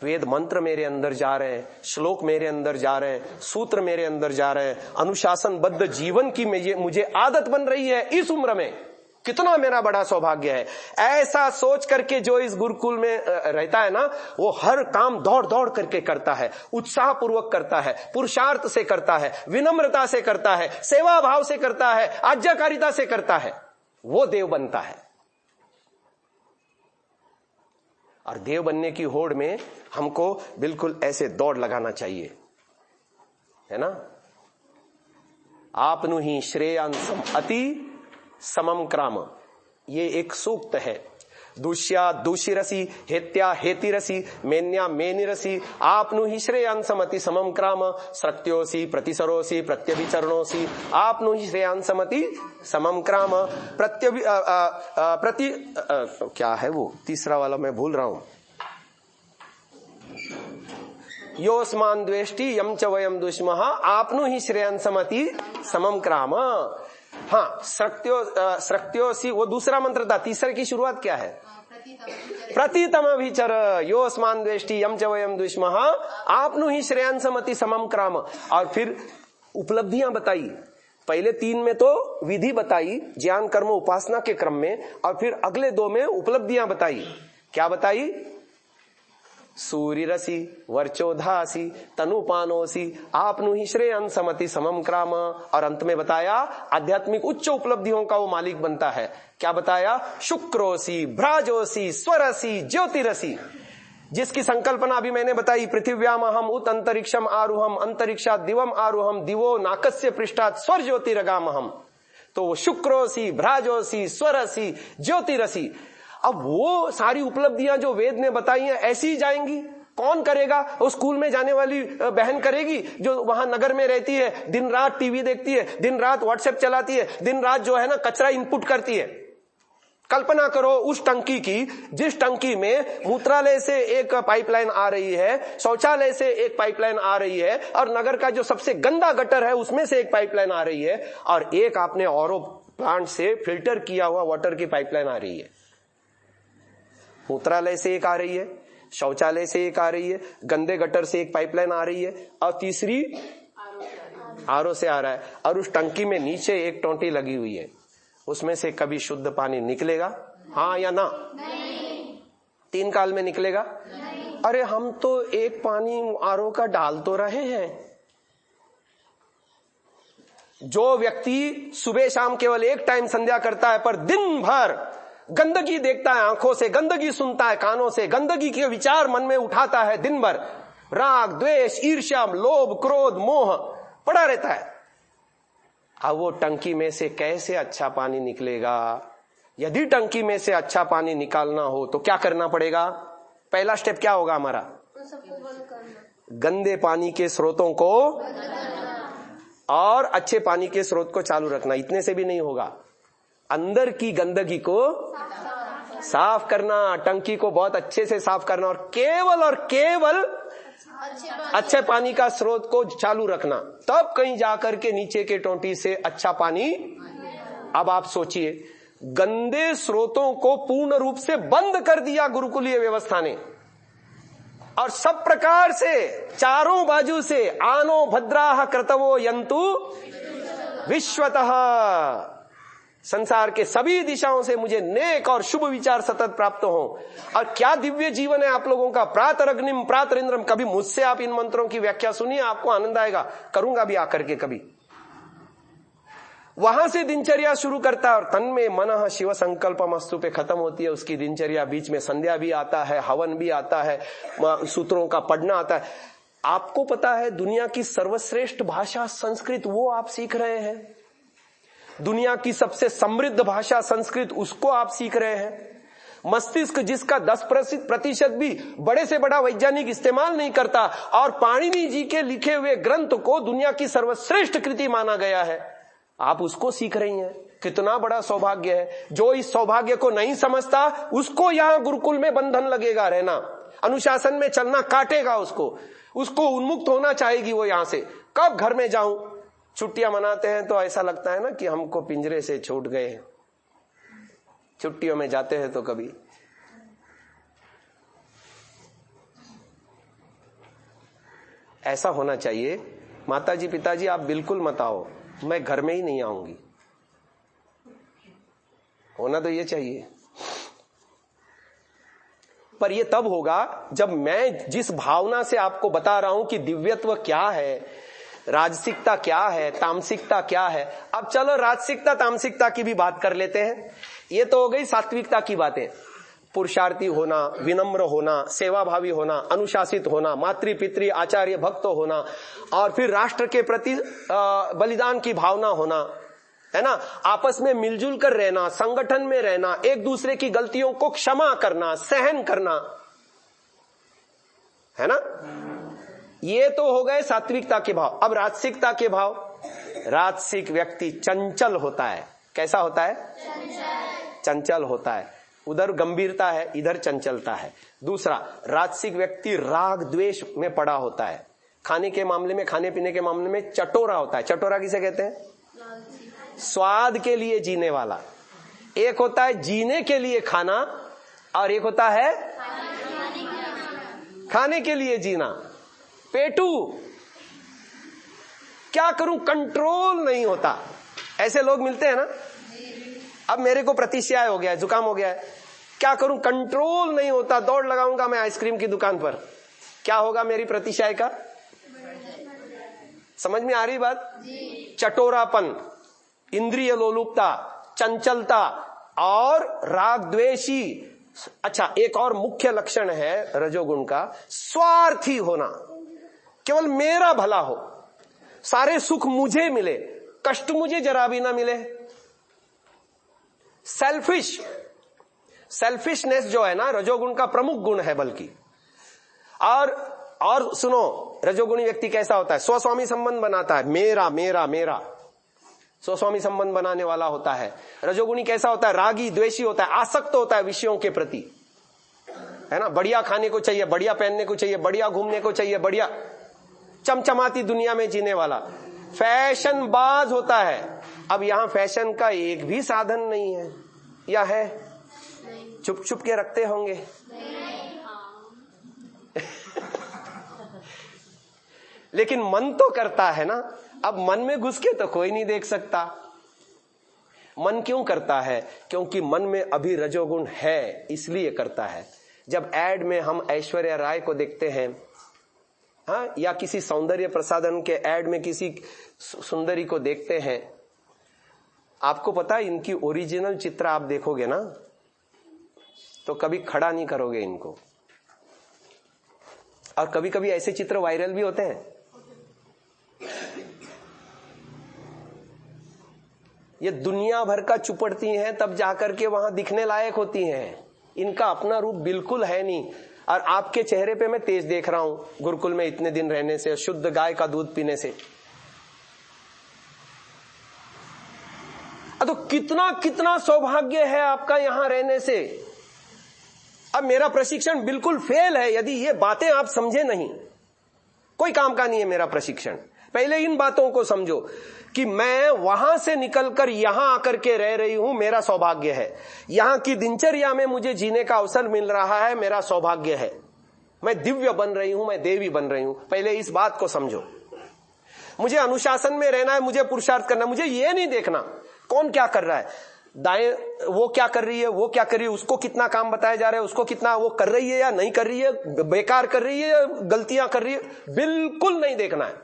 वेद मंत्र मेरे अंदर जा रहे हैं, श्लोक मेरे अंदर जा रहे हैं, सूत्र मेरे अंदर जा रहे हैं। अनुशासनबद्ध जीवन की मुझे आदत बन रही है इस उम्र में। कितना मेरा बड़ा सौभाग्य है। ऐसा सोच करके जो इस गुरुकुल में रहता है ना, वो हर काम दौड़ दौड़ करके करता है, उत्साह पूर्वक करता है, पुरुषार्थ से करता है, विनम्रता से करता है, सेवा भाव से करता है, आज्ञाकारिता से करता है, वो देव बनता है। और देव बनने की होड़ में हमको बिल्कुल ऐसे दौड़ लगाना चाहिए, है ना। आपनु ही श्रेयांसम अति समम क्राम, ये एक सूक्त है। दूष्या दूषिरसी, हेत्या हेतिरसी, मेन्या मेनिरसी, आपनु ही श्रेयांसम अति समम क्राम, स्रक्त्योसी प्रतिसरोसी प्रत्यभिचरणोसी, आपनु ही श्रेयांसम अति समम क्राम, क्या है वो तीसरा वाला, मैं भूल रहा हूं। योस्मान द्वेष्टि यम च वयम दुष्मः, आपनु ही श्रेयांसम अति समम क्राम। हाँ, स्रक्त्योसी वो दूसरा मंत्र था। तीसरे की शुरुआत क्या है? प्रतितम अभिचर, योस्मान द्वेष्टि यम च वयम दुष्मः, आपनु ही श्रेयांसम अति समम क्राम। और फिर उपलब्धियां बताई। पहले 3 में तो विधि बताई, ज्ञान कर्म उपासना के क्रम में, और फिर अगले 2 में उपलब्धियां बताई। क्या बताई? सूर्यरसी वर्चोधासी तनुपानोसी, आपनु ही श्रेयांसम अति समम क्राम। और अंत में बताया आध्यात्मिक उच्च उपलब्धियों का वो मालिक बनता है। क्या बताया? शुक्रोसी भ्राजोसी स्वरसी ज्योतिरसी, जिसकी संकल्पना अभी मैंने बताई। पृथिव्याम हम उत अंतरिक्षम आरुहम, अंतरिक्षा दिवम आरुहम, दिवो नाकस्य पृष्ठात् स्वर ज्योतिरगाम हम। तो वो शुक्रोसी भ्राजोसी स्वरसी ज्योतिरसी। अब वो सारी उपलब्धियां जो वेद ने बताई हैं ऐसी ही जाएंगी? कौन करेगा? वो स्कूल में जाने वाली बहन करेगी जो वहां नगर में रहती है, दिन रात टीवी देखती है, दिन रात व्हाट्सएप चलाती है, दिन रात जो है ना कचरा इनपुट करती है। कल्पना करो उस टंकी की, जिस टंकी में मूत्रालय से एक पाइपलाइन आ रही है, शौचालय से एक पाइपलाइन आ रही है, और नगर का जो सबसे गंदा गटर है उसमें से एक पाइपलाइन आ रही है, और एक आपने आरओ प्लांट से फिल्टर किया हुआ वाटर की पाइपलाइन आ रही है। मूत्रालय से एक आ रही है, शौचालय से एक आ रही है, गंदे गटर से एक पाइपलाइन आ रही है, और तीसरी आरओ से आ रहा है। और उस टंकी में नीचे एक टोंटी लगी हुई है, उसमें से कभी शुद्ध पानी निकलेगा? हाँ या ना? नहीं। 3 काल में निकलेगा? नहीं। अरे हम तो एक पानी आरओ का डाल तो रहे हैं। जो व्यक्ति सुबह शाम केवल एक टाइम संध्या करता है, पर दिन भर गंदगी देखता है, आंखों से गंदगी सुनता है, कानों से गंदगी के विचार मन में उठाता है, दिन भर राग द्वेष ईर्ष्या लोभ क्रोध मोह पड़ा रहता है, अब वो टंकी में से कैसे अच्छा पानी निकलेगा? यदि टंकी में से अच्छा पानी निकालना हो तो क्या करना पड़ेगा? पहला स्टेप क्या होगा हमारा? गंदे पानी के स्रोतों को और अच्छे पानी के स्रोत को चालू रखना। इतने से भी नहीं होगा, अंदर की गंदगी को साफ करना, टंकी को बहुत अच्छे से साफ करना, और केवल अच्छे पानी का स्रोत को चालू रखना, तब कहीं जाकर के नीचे के टोंटी से अच्छा पानी। अब आप सोचिए, गंदे स्रोतों को पूर्ण रूप से बंद कर दिया गुरुकुलीय व्यवस्था ने, और सब प्रकार से चारों बाजू से आनो भद्राः क्रतवो यन्तु विश्वतः, संसार के सभी दिशाओं से मुझे नेक और शुभ विचार सतत प्राप्त हो। और क्या दिव्य जीवन है आप लोगों का। प्रातरग्निम प्रातरिंद्रम, कभी मुझसे आप इन मंत्रों की व्याख्या सुनिए, आपको आनंद आएगा। करूंगा भी आकर के कभी। वहां से दिनचर्या शुरू करता है और तन में मनः शिव संकल्पमस्तु पे खत्म होती है उसकी दिनचर्या। बीच में संध्या भी आता है, हवन भी आता है, सूत्रों का पढ़ना आता है। आपको पता है दुनिया की सर्वश्रेष्ठ भाषा संस्कृत, वो आप सीख रहे हैं। दुनिया की सबसे समृद्ध भाषा संस्कृत, उसको आप सीख रहे हैं। मस्तिष्क जिसका 10% भी बड़े से बड़ा वैज्ञानिक इस्तेमाल नहीं करता, और पाणिनि जी के लिखे हुए ग्रंथ को दुनिया की सर्वश्रेष्ठ कृति माना गया है, आप उसको सीख रही हैं। कितना बड़ा सौभाग्य है। जो इस सौभाग्य को नहीं समझता उसको यहां गुरुकुल में बंधन लगेगा रहना, अनुशासन में चलना काटेगा उसको उन्मुक्त होना चाहेगी वो यहां से। कब घर में जाऊं, छुट्टियां मनाते हैं तो ऐसा लगता है ना कि हमको पिंजरे से छूट गए हैं। छुट्टियों में जाते हैं तो कभी ऐसा होना चाहिए, माताजी पिताजी आप बिल्कुल मत आओ, मैं घर में ही नहीं आऊंगी। होना तो ये चाहिए। पर ये तब होगा जब मैं जिस भावना से आपको बता रहा हूं कि दिव्यत्व क्या है, राजसिकता क्या है, तामसिकता क्या है। अब चलो राजसिकता तामसिकता की भी बात कर लेते हैं। ये तो हो गई सात्विकता की बातें। पुरुषार्थी होना, विनम्र होना, सेवाभावी होना, अनुशासित होना, मातृ पितृ आचार्य भक्त होना, और फिर राष्ट्र के प्रति बलिदान की भावना होना, है ना, आपस में मिलजुल कर रहना, संगठन में रहना, एक दूसरे की गलतियों को क्षमा करना, सहन करना, है ना। ये तो हो गए सात्विकता के भाव। अब राजसिकता के भाव। राजसिक व्यक्ति चंचल होता है। कैसा होता है? चंचल होता है। उधर गंभीरता है, इधर चंचलता है। दूसरा, राजसिक व्यक्ति राग द्वेष में पड़ा होता है। खाने के मामले में, खाने पीने के मामले में चटोरा होता है। चटोरा किसे कहते हैं? स्वाद के लिए जीने वाला। एक होता है जीने के लिए खाना, और एक होता है खाने के लिए जीना। पेटू, क्या करूं, कंट्रोल नहीं होता। ऐसे लोग मिलते हैं ना। अब मेरे को प्रतिष्ठा हो गया है, जुकाम हो गया है, क्या करूं, कंट्रोल नहीं होता। दौड़ लगाऊंगा मैं आइसक्रीम की दुकान पर, क्या होगा मेरी प्रतिष्ठा का? समझ में आ रही बात? चटोरापन, इंद्रिय लोलुपता, चंचलता और राग द्वेषी। अच्छा, एक और मुख्य लक्षण है रजोगुण का, स्वार्थी होना। केवल मेरा भला हो, सारे सुख मुझे मिले, कष्ट मुझे जरा भी ना मिले। सेल्फिशनेस जो है ना, रजोगुण का प्रमुख गुण है बल्कि। और सुनो, रजोगुणी व्यक्ति कैसा होता है? स्वस्वामी संबंध बनाता है। मेरा मेरा मेरा, स्वस्वामी संबंध बनाने वाला होता है। रजोगुणी कैसा होता है? रागी द्वेषी होता है, आसक्त होता है विषयों के प्रति, है ना। बढ़िया खाने को चाहिए, बढ़िया पहनने को चाहिए, बढ़िया घूमने को चाहिए, बढ़िया चमचमाती दुनिया में जीने वाला, फैशन बाज होता है। अब यहां फैशन का एक भी साधन नहीं है, या है? छुप छुप के रखते होंगे। लेकिन मन तो करता है ना। अब मन में घुस के तो कोई नहीं देख सकता। मन क्यों करता है? क्योंकि मन में अभी रजोगुण है, इसलिए करता है। जब एड में हम ऐश्वर्या राय को देखते हैं, हाँ, या किसी सौंदर्य प्रसाधन के एड में किसी सुंदरी को देखते हैं, आपको पता है इनकी ओरिजिनल चित्र आप देखोगे ना तो कभी खड़ा नहीं करोगे इनको। और कभी कभी ऐसे चित्र वायरल भी होते हैं। ये दुनिया भर का चुपड़ती हैं तब जाकर के वहां दिखने लायक होती हैं। इनका अपना रूप बिल्कुल है नहीं। और आपके चेहरे पे मैं तेज देख रहा हूं, गुरुकुल में इतने दिन रहने से, शुद्ध गाय का दूध पीने से। तो कितना कितना सौभाग्य है आपका यहां रहने से। अब मेरा प्रशिक्षण बिल्कुल फेल है यदि ये बातें आप समझे नहीं। कोई काम का नहीं है मेरा प्रशिक्षण। पहले इन बातों को समझो कि मैं वहां से निकलकर यहां आकर के रह रही हूं, मेरा सौभाग्य है। यहां की दिनचर्या में मुझे जीने का अवसर मिल रहा है, मेरा सौभाग्य है। मैं दिव्य बन रही हूं, मैं देवी बन रही हूं। पहले इस बात को समझो। मुझे अनुशासन में रहना है, मुझे पुरुषार्थ करना है। मुझे ये नहीं देखना कौन क्या कर रहा है, दाएं वो क्या कर रही है, वो क्या कर रही है, उसको कितना काम बताया जा रहा है, उसको कितना वो कर रही है या नहीं कर रही है, बेकार कर रही है या गलतियां कर रही है, बिल्कुल नहीं देखना है।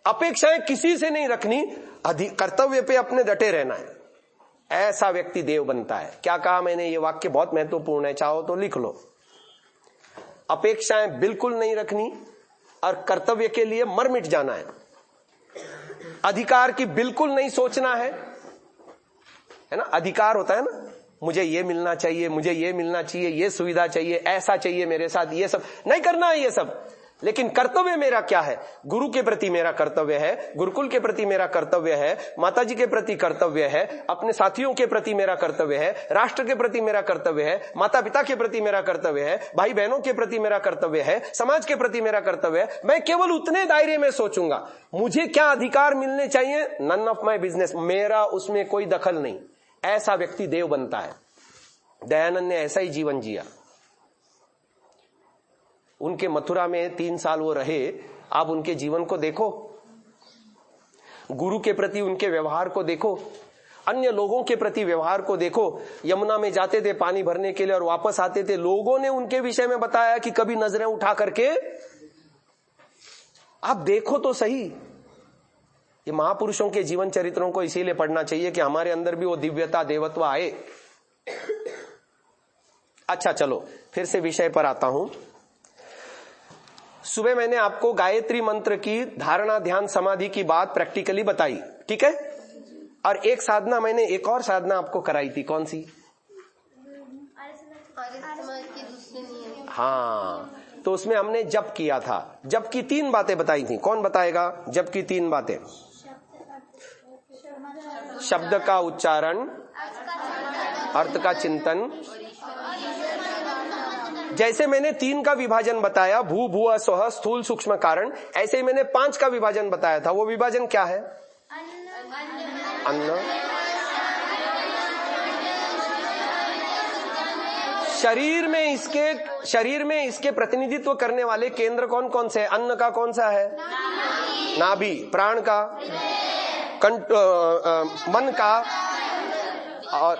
अपेक्षाएं किसी से नहीं रखनी, कर्तव्य पे अपने डटे रहना है। ऐसा व्यक्ति देव बनता है। क्या कहा मैंने? ये वाक्य बहुत महत्वपूर्ण है, चाहो तो लिख लो। अपेक्षाएं बिल्कुल नहीं रखनी और कर्तव्य के लिए मर मिट जाना है। अधिकार की बिल्कुल नहीं सोचना है ना। अधिकार होता है ना, मुझे ये मिलना चाहिए, मुझे ये मिलना चाहिए, ये सुविधा चाहिए, ऐसा चाहिए मेरे साथ, ये सब नहीं करना है ये सब। लेकिन कर्तव्य मेरा क्या है? गुरु के प्रति मेरा कर्तव्य है, गुरुकुल के प्रति मेरा कर्तव्य है, माताजी के प्रति कर्तव्य है, अपने साथियों के प्रति मेरा कर्तव्य है, राष्ट्र के प्रति मेरा कर्तव्य है, माता पिता के प्रति मेरा कर्तव्य है, भाई बहनों के प्रति मेरा कर्तव्य है, समाज के प्रति मेरा कर्तव्य है। मैं केवल उतने दायरे में सोचूंगा। मुझे क्या अधिकार मिलने चाहिए, नन ऑफ माई बिजनेस, मेरा उसमें कोई दखल नहीं। ऐसा व्यक्ति देव बनता है। दयानंद ने ऐसा ही जीवन जिया। उनके मथुरा में 3 साल वो रहे। आप उनके जीवन को देखो, गुरु के प्रति उनके व्यवहार को देखो, अन्य लोगों के प्रति व्यवहार को देखो। यमुना में जाते थे पानी भरने के लिए और वापस आते थे, लोगों ने उनके विषय में बताया कि कभी नजरें उठा करके आप देखो तो सही। ये महापुरुषों के जीवन चरित्रों को इसीलिए पढ़ना चाहिए कि हमारे अंदर भी वो दिव्यता, देवत्व आए। अच्छा चलो फिर से विषय पर आता हूं। सुबह मैंने आपको गायत्री मंत्र की धारणा, ध्यान, समाधि की बात प्रैक्टिकली बताई, ठीक है। और एक साधना, मैंने एक और साधना आपको कराई थी, कौन सी? हाँ, तो उसमें हमने जप किया था। जप की 3 बातें बताई थी। कौन बताएगा जप की 3 बातें? शब्द का उच्चारण, अर्थ का चिंतन। जैसे मैंने 3 का विभाजन बताया, भू भुव स्वः, स्थूल सूक्ष्म कारण, ऐसे ही मैंने 5 का विभाजन बताया था। वो विभाजन क्या है? अन्न। शरीर में इसके प्रतिनिधित्व करने वाले केंद्र कौन कौन से? अन्न का कौन सा है? नाभि। प्राण का? मन का। और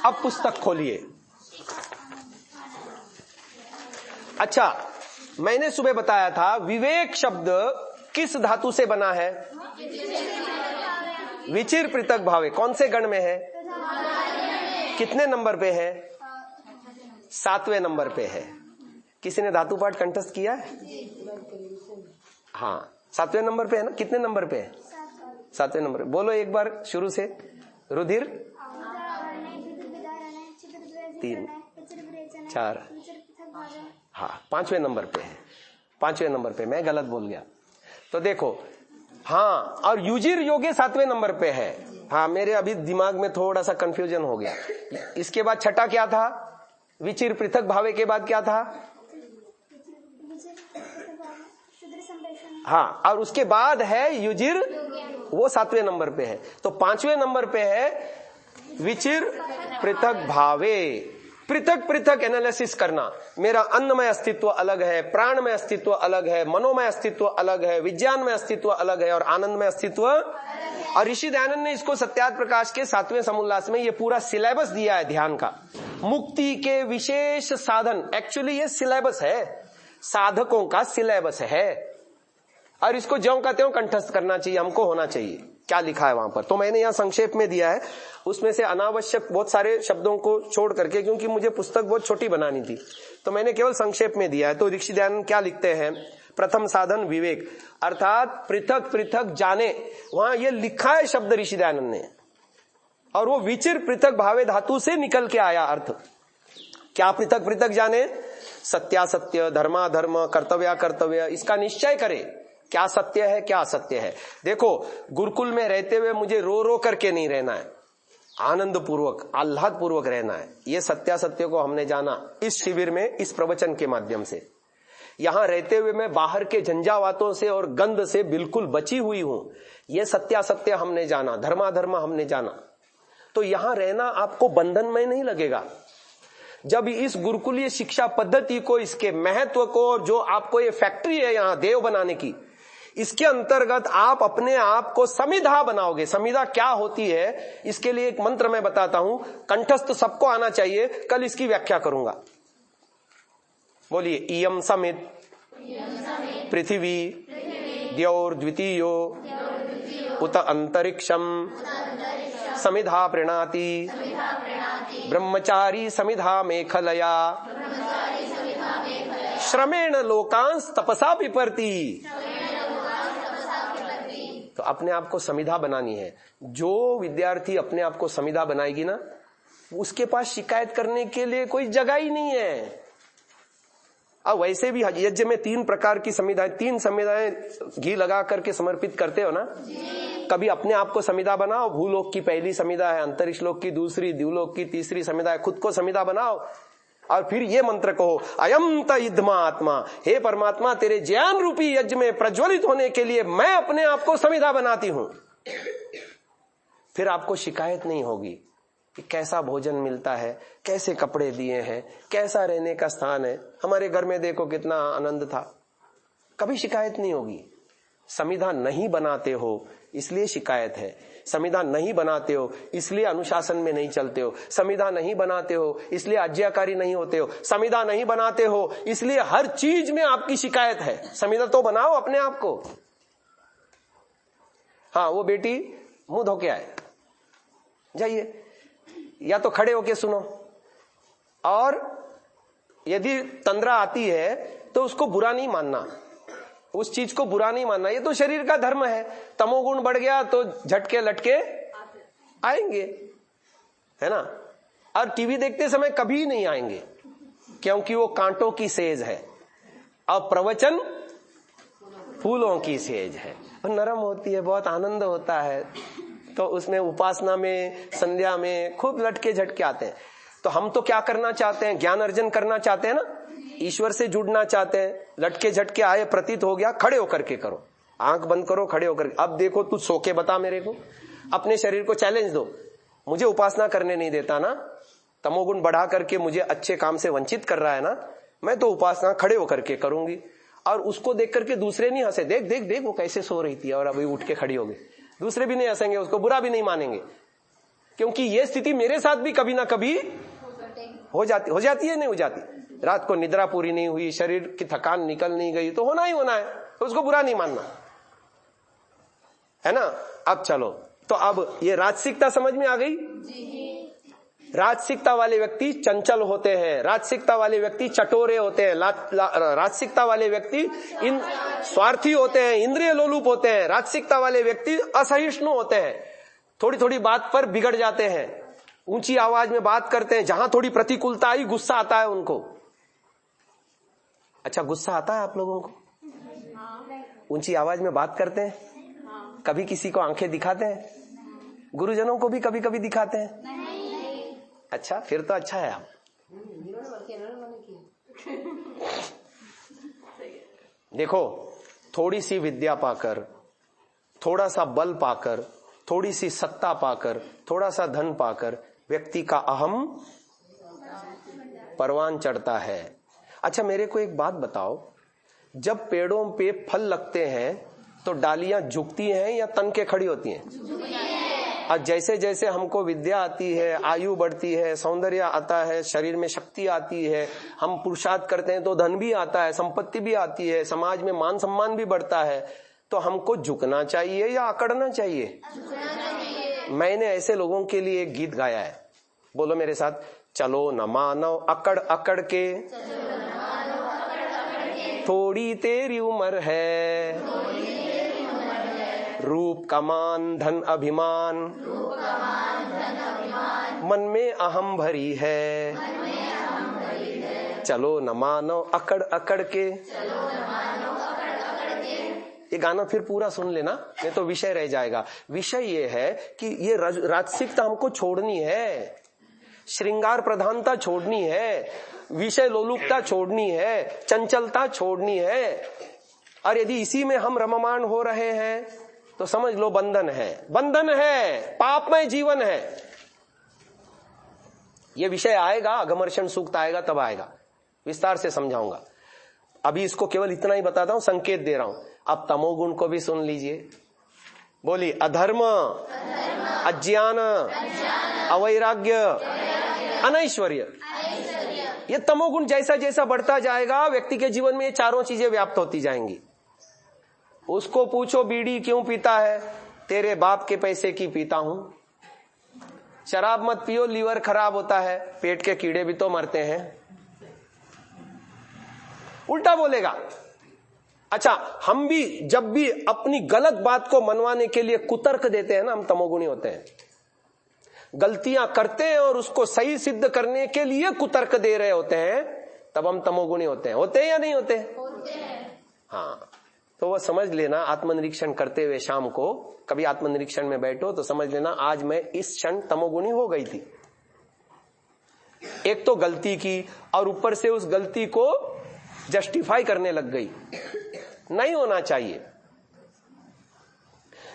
अब पुस्तक खोलिए। अच्छा, मैंने सुबह बताया था विवेक शब्द किस धातु से बना है? विचिर पृथक भावे। कौन से गण में है? कितने नंबर पे है? 7वें नंबर पे है। किसी ने धातु पाठ कंठस्थ किया है? हाँ, 7वें नंबर पे है ना। कितने नंबर पे है? 7वें नंबर। बोलो एक बार शुरू से। रुधिर 3 4, हाँ 5वें नंबर पे है। 5वें नंबर पे, मैं गलत बोल गया तो देखो। हाँ, और युजिर योगे 7वें नंबर पे है। हाँ, मेरे अभी दिमाग में थोड़ा सा कंफ्यूजन हो गया। इसके बाद छठा क्या था? विचिर पृथक भावे के बाद क्या था? हाँ, और उसके बाद है युजिर, वो 7वें नंबर पे है। तो 5वें नंबर पे है विचिर पृथक भावे। पृथक पृथक एनालिसिस करना। मेरा अन्नमय अस्तित्व अलग है, प्राणमय अस्तित्व अलग है, मनोमय अस्तित्व अलग है, विज्ञान में अस्तित्व अलग है और आनंदमय अस्तित्व। और ऋषि दयानंद ने इसको सत्यार्थ प्रकाश के 7वें समोल्लास में ये पूरा सिलेबस दिया है ध्यान का। मुक्ति के विशेष साधन, एक्चुअली ये सिलेबस है, साधकों का सिलेबस है। और इसको ज्यों का त्यों कंठस्थ करना चाहिए, हमको होना चाहिए। क्या लिखा है वहां पर तो मैंने यहाँ संक्षेप में दिया है। उसमें से अनावश्यक बहुत सारे शब्दों को छोड़ करके, क्योंकि मुझे पुस्तक बहुत छोटी बनानी थी, तो मैंने केवल संक्षेप में दिया है। तो ऋषि दयानंद क्या लिखते हैं? प्रथम साधन विवेक, अर्थात पृथक पृथक जाने। वहां ये लिखा है शब्द ऋषि दयानंद ने, और वो विचिर पृथक भावे धातु से निकल के आया अर्थ। क्या पृथक पृथक जाने? सत्यासत्य, धर्माधर्म, कर्तव्य कर्तव्य, इसका निश्चय करे। क्या सत्य है, क्या असत्य है। देखो, गुरुकुल में रहते हुए मुझे रो रो करके नहीं रहना है, आनंद पूर्वक, आह्लाद पूर्वक रहना है। ये सत्यासत्य को हमने जाना इस शिविर में, इस प्रवचन के माध्यम से। यहां रहते हुए मैं बाहर के झंझावातों से और गंध से बिल्कुल बची हुई हूं, यह सत्यासत्य हमने जाना, धर्माधर्म हमने जाना, तो यहां रहना आपको बंधनमय नहीं लगेगा। जब इस गुरुकुलीय शिक्षा पद्धति को, इसके महत्व को, जो आपको ये फैक्ट्री है यहां देव बनाने की, इसके अंतर्गत आप अपने आप को समिधा बनाओगे। समिधा क्या होती है, इसके लिए एक मंत्र मैं बताता हूं, कंठस्थ सबको आना चाहिए, कल इसकी व्याख्या करूंगा। बोलिए, इयम समित पृथ्वी द्यौर्द्वितीयो उत अंतरिक्षम समिधा प्रीणाति ब्रह्मचारी समिधा मेखलया श्रमेण लोकांस तपसा विपर्ति। तो अपने आप को समिधा बनानी है। जो विद्यार्थी अपने आप को समिधा बनाएगी ना, उसके पास शिकायत करने के लिए कोई जगह ही नहीं है। अब वैसे भी यज्ञ में 3 प्रकार की समिधाएं, 3 समिधाएं घी लगा करके समर्पित करते हो ना। कभी अपने आप को समिधा बनाओ, भूलोक की पहली समिधा है, अंतरिक्ष लोक की दूसरी, द्युलोक की तीसरी समिधा है, खुद को समिधा बनाओ और फिर ये मंत्र कहो, अयम त इद्मा आत्मा, हे परमात्मा तेरे ज्ञान रूपी यज्ञ में प्रज्वलित होने के लिए मैं अपने आप को समिधा बनाती हूं। फिर आपको शिकायत नहीं होगी कि कैसा भोजन मिलता है, कैसे कपड़े दिए हैं, कैसा रहने का स्थान है, हमारे घर में देखो कितना आनंद था। कभी शिकायत नहीं होगी। समिधा नहीं बनाते हो इसलिए शिकायत है, समिधा नहीं बनाते हो इसलिए अनुशासन में नहीं चलते हो, समिधा नहीं बनाते हो इसलिए आज्ञाकारी नहीं होते हो, समिधा नहीं बनाते हो इसलिए हर चीज में आपकी शिकायत है। समिधा तो बनाओ अपने आप को। हाँ, वो बेटी मुंह धो के आए, जाइए, या तो खड़े होके सुनो, और यदि तंद्रा आती है तो उसको बुरा नहीं मानना, उस चीज को बुरा नहीं मानना, ये तो शरीर का धर्म है। तमोगुण बढ़ गया तो झटके लटके आएंगे, है ना। और टीवी देखते समय कभी नहीं आएंगे क्योंकि वो कांटों की सेज है, और प्रवचन फूलों की सेज है, और नरम होती है, बहुत आनंद होता है। तो उसमें उपासना में, संध्या में खूब लटके झटके आते हैं। तो हम तो क्या करना चाहते हैं, ज्ञान अर्जन करना चाहते हैं ना, ईश्वर से जुड़ना चाहते हैं। लटके झटके आए, प्रतीत हो गया, खड़े होकर के करो, आंख बंद करो, खड़े होकर। अब देखो तू सो के बता मेरे को, अपने शरीर को चैलेंज दो, मुझे उपासना करने नहीं देता ना, तमोगुण बढ़ा करके मुझे अच्छे काम से वंचित कर रहा है ना, मैं तो उपासना खड़े होकर के करूंगी। और उसको देख करके दूसरे नहीं हंसे, देख देख देख वो कैसे सो रही थी और अभी उठ के खड़ी हो गई। दूसरे भी नहीं हंसेंगे, उसको बुरा भी नहीं मानेंगे, क्योंकि ये स्थिति मेरे साथ भी कभी ना कभी हो जाती है, नहीं हो जाती। रात को निद्रा पूरी नहीं हुई, शरीर की थकान निकल नहीं गई, तो होना ही होना है, तो उसको बुरा नहीं मानना, है ना। अब चलो, तो अब ये राजसिकता समझ में आ गई। राजसिकता वाले व्यक्ति चंचल होते हैं, राजसिकता वाले व्यक्ति चटोरे होते हैं, राजसिकता वाले व्यक्ति इन स्वार्थी होते हैं, इंद्रिय लोलुप होते हैं, राजसिकता वाले व्यक्ति असहिष्णु होते हैं, थोड़ी थोड़ी बात पर बिगड़ जाते हैं, ऊंची आवाज में बात करते हैं, जहां थोड़ी प्रतिकूलता आई गुस्सा आता है उनको। अच्छा, गुस्सा आता है आप लोगों को? ऊंची आवाज में बात करते हैं, कभी किसी को आंखें दिखाते हैं, गुरुजनों को भी कभी कभी दिखाते हैं। अच्छा, फिर तो अच्छा है। आप देखो, थोड़ी सी विद्या पाकर, थोड़ा सा बल पाकर, थोड़ी सी सत्ता पाकर, थोड़ा सा धन पाकर व्यक्ति का अहम परवान चढ़ता है। अच्छा, मेरे को एक बात बताओ, जब पेड़ों पे फल लगते हैं तो डालियां झुकती हैं या तन के खड़ी होती हैं? और जैसे जैसे हमको विद्या आती है, आयु बढ़ती है, सौंदर्य आता है, शरीर में शक्ति आती है, हम पुरुषार्थ करते हैं तो धन भी आता है, संपत्ति भी आती है, समाज में मान सम्मान भी बढ़ता है, तो हमको झुकना चाहिए या अकड़ना चाहिए? मैंने ऐसे लोगों के लिए एक गीत गाया है, बोलो मेरे साथ, चलो न मानो अकड़ अकड़ के, थोड़ी तेरी उम्र है, रूप का मान धन अभिमान, मन में अहम भरी है, चलो न मानो अकड़ अकड़ के। ये गाना फिर पूरा सुन लेना, नहीं तो विषय रह जाएगा। विषय ये है कि ये राजसिकता हमको छोड़नी है। श्रृंगार प्रधानता छोड़नी है, विषय लोलुपता छोड़नी है, चंचलता छोड़नी है। और यदि इसी में हम रममान हो रहे हैं तो समझ लो बंधन है, बंधन है, पापमय जीवन है। ये विषय आएगा, अघमर्षण सूक्त आएगा तब आएगा, विस्तार से समझाऊंगा। अभी इसको केवल इतना ही बताता हूं, संकेत दे रहा हूं। अब तमोगुण को भी सुन लीजिए। बोली अधर्म, अज्ञान, अवैराग्य, अनैश्वर्य। ये तमोगुण जैसा जैसा बढ़ता जाएगा व्यक्ति के जीवन में ये चारों चीजें व्याप्त होती जाएंगी। उसको पूछो बीड़ी क्यों पीता है, तेरे बाप के पैसे की पीता हूं। शराब मत पियो, लीवर खराब होता है, पेट के कीड़े भी तो मरते हैं। उल्टा बोलेगा। अच्छा, हम भी जब भी अपनी गलत बात को मनवाने के लिए कुतर्क देते हैं ना, हम तमोगुणी होते हैं। गलतियां करते हैं और उसको सही सिद्ध करने के लिए कुतर्क दे रहे होते हैं, तब हम तमोगुणी होते हैं। होते हैं या नहीं होते? होते हैं। हाँ, तो वो समझ लेना। आत्मनिरीक्षण करते हुए शाम को कभी आत्मनिरीक्षण में बैठो तो समझ लेना आज मैं इस क्षण तमोगुणी हो गई थी। एक तो गलती की और ऊपर से उस गलती को जस्टिफाई करने लग गई। नहीं होना चाहिए।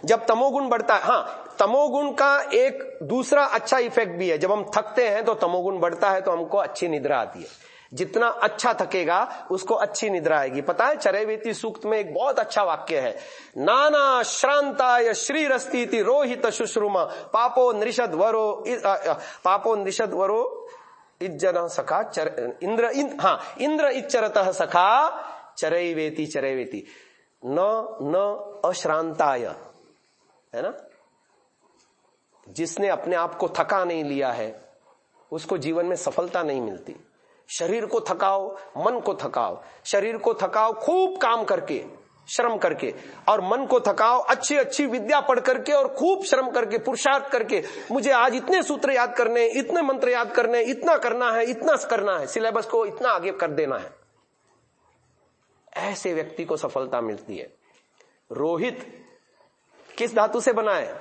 जब तमोगुण बढ़ता है, हाँ, तमोगुण का एक दूसरा अच्छा इफेक्ट भी है। जब हम थकते हैं तो तमोगुण बढ़ता है तो हमको अच्छी निद्रा आती है। जितना अच्छा थकेगा उसको अच्छी निद्रा आएगी। पता है, चरैवेति सूक्त में एक बहुत अच्छा वाक्य है, नाना श्रांताय श्रीरस्तीति रोहित शुश्रुमा पापो नृषद वरो इज्जन सखा इंद्र इच्चरतः सखा चरैवेति न अश्रांताय, है ना। जिसने अपने आप को थका नहीं लिया है उसको जीवन में सफलता नहीं मिलती। शरीर को थकाओ, मन को थकाओ। शरीर को थकाओ खूब काम करके, श्रम करके, और मन को थकाओ अच्छी अच्छी विद्या पढ़ करके और खूब श्रम करके, पुरुषार्थ करके। मुझे आज इतने सूत्र याद करने, इतने मंत्र याद करने, इतना करना है, इतना करना है, सिलेबस को इतना आगे कर देना है। ऐसे व्यक्ति को सफलता मिलती है। रोहित किस धातु से बना है?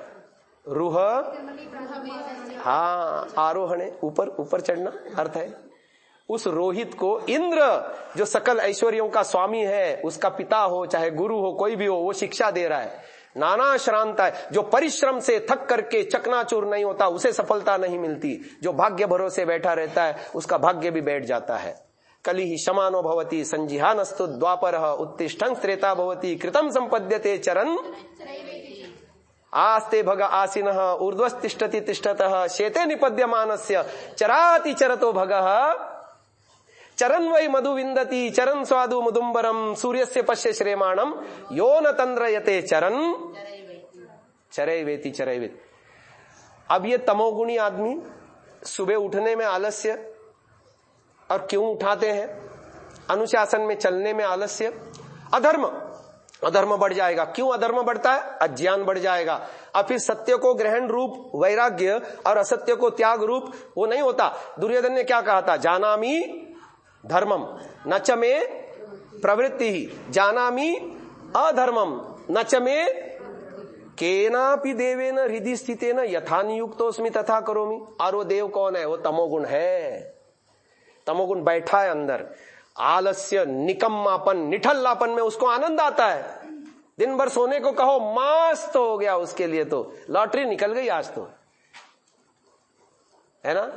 रूह। हाँ, आरोहण है, ऊपर ऊपर चढ़ना अर्थ है। उस रोहित को इंद्र, जो सकल ऐश्वर्यों का स्वामी है, उसका पिता हो चाहे गुरु हो, कोई भी हो, वो शिक्षा दे रहा है। नाना श्रांत है, जो परिश्रम से थक करके चकनाचूर नहीं होता उसे सफलता नहीं मिलती। जो भाग्य भरोसे बैठा रहता है उसका भाग्य भी बैठ जाता है। कली ही शमानो भवती संजिहानस्तु द्वापरः उत्तिष्ठं त्रेता भवती कृतं संपद्यते चरन् आस्ते भग आसीनः ऊर्ध्वस्तिष्ठति तिष्ठतः शेते निपद्यमानस्य चराति चरतो भगः चरन् वै मधु विन्दति चरन् स्वादु मुदुम्बरम् सूर्यस्य पश्य श्रेमाणम् यो न तन्द्रयते चरन् चरैवेति। अब ये तमोगुणी आदमी सुबह उठने में आलस्य, और क्यों उठाते हैं? अनुशासन में चलने में आलस्य। अधर्म बढ़ जाएगा। क्यों अधर्म बढ़ता है? अज्ञान बढ़ जाएगा। और फिर सत्य को ग्रहण रूप वैराग्य और असत्य को त्याग रूप वो नहीं होता। दुर्योधन ने क्या कहा था? जानामि धर्मम न च मे प्रवृत्ति ही जानामि अधर्मम न च मे केनापि देवेन हृदि स्थितेन यथा नियुक्तोस्मि तथा करोमि। और वो देव कौन है? वो तमोगुण है। तमोगुण बैठा है अंदर। आलस्य, निकम्मापन, निठल्लापन में उसको आनंद आता है। दिन भर सोने को कहो, मस्त हो गया उसके लिए, तो लॉटरी निकल गई आज तो, है ना।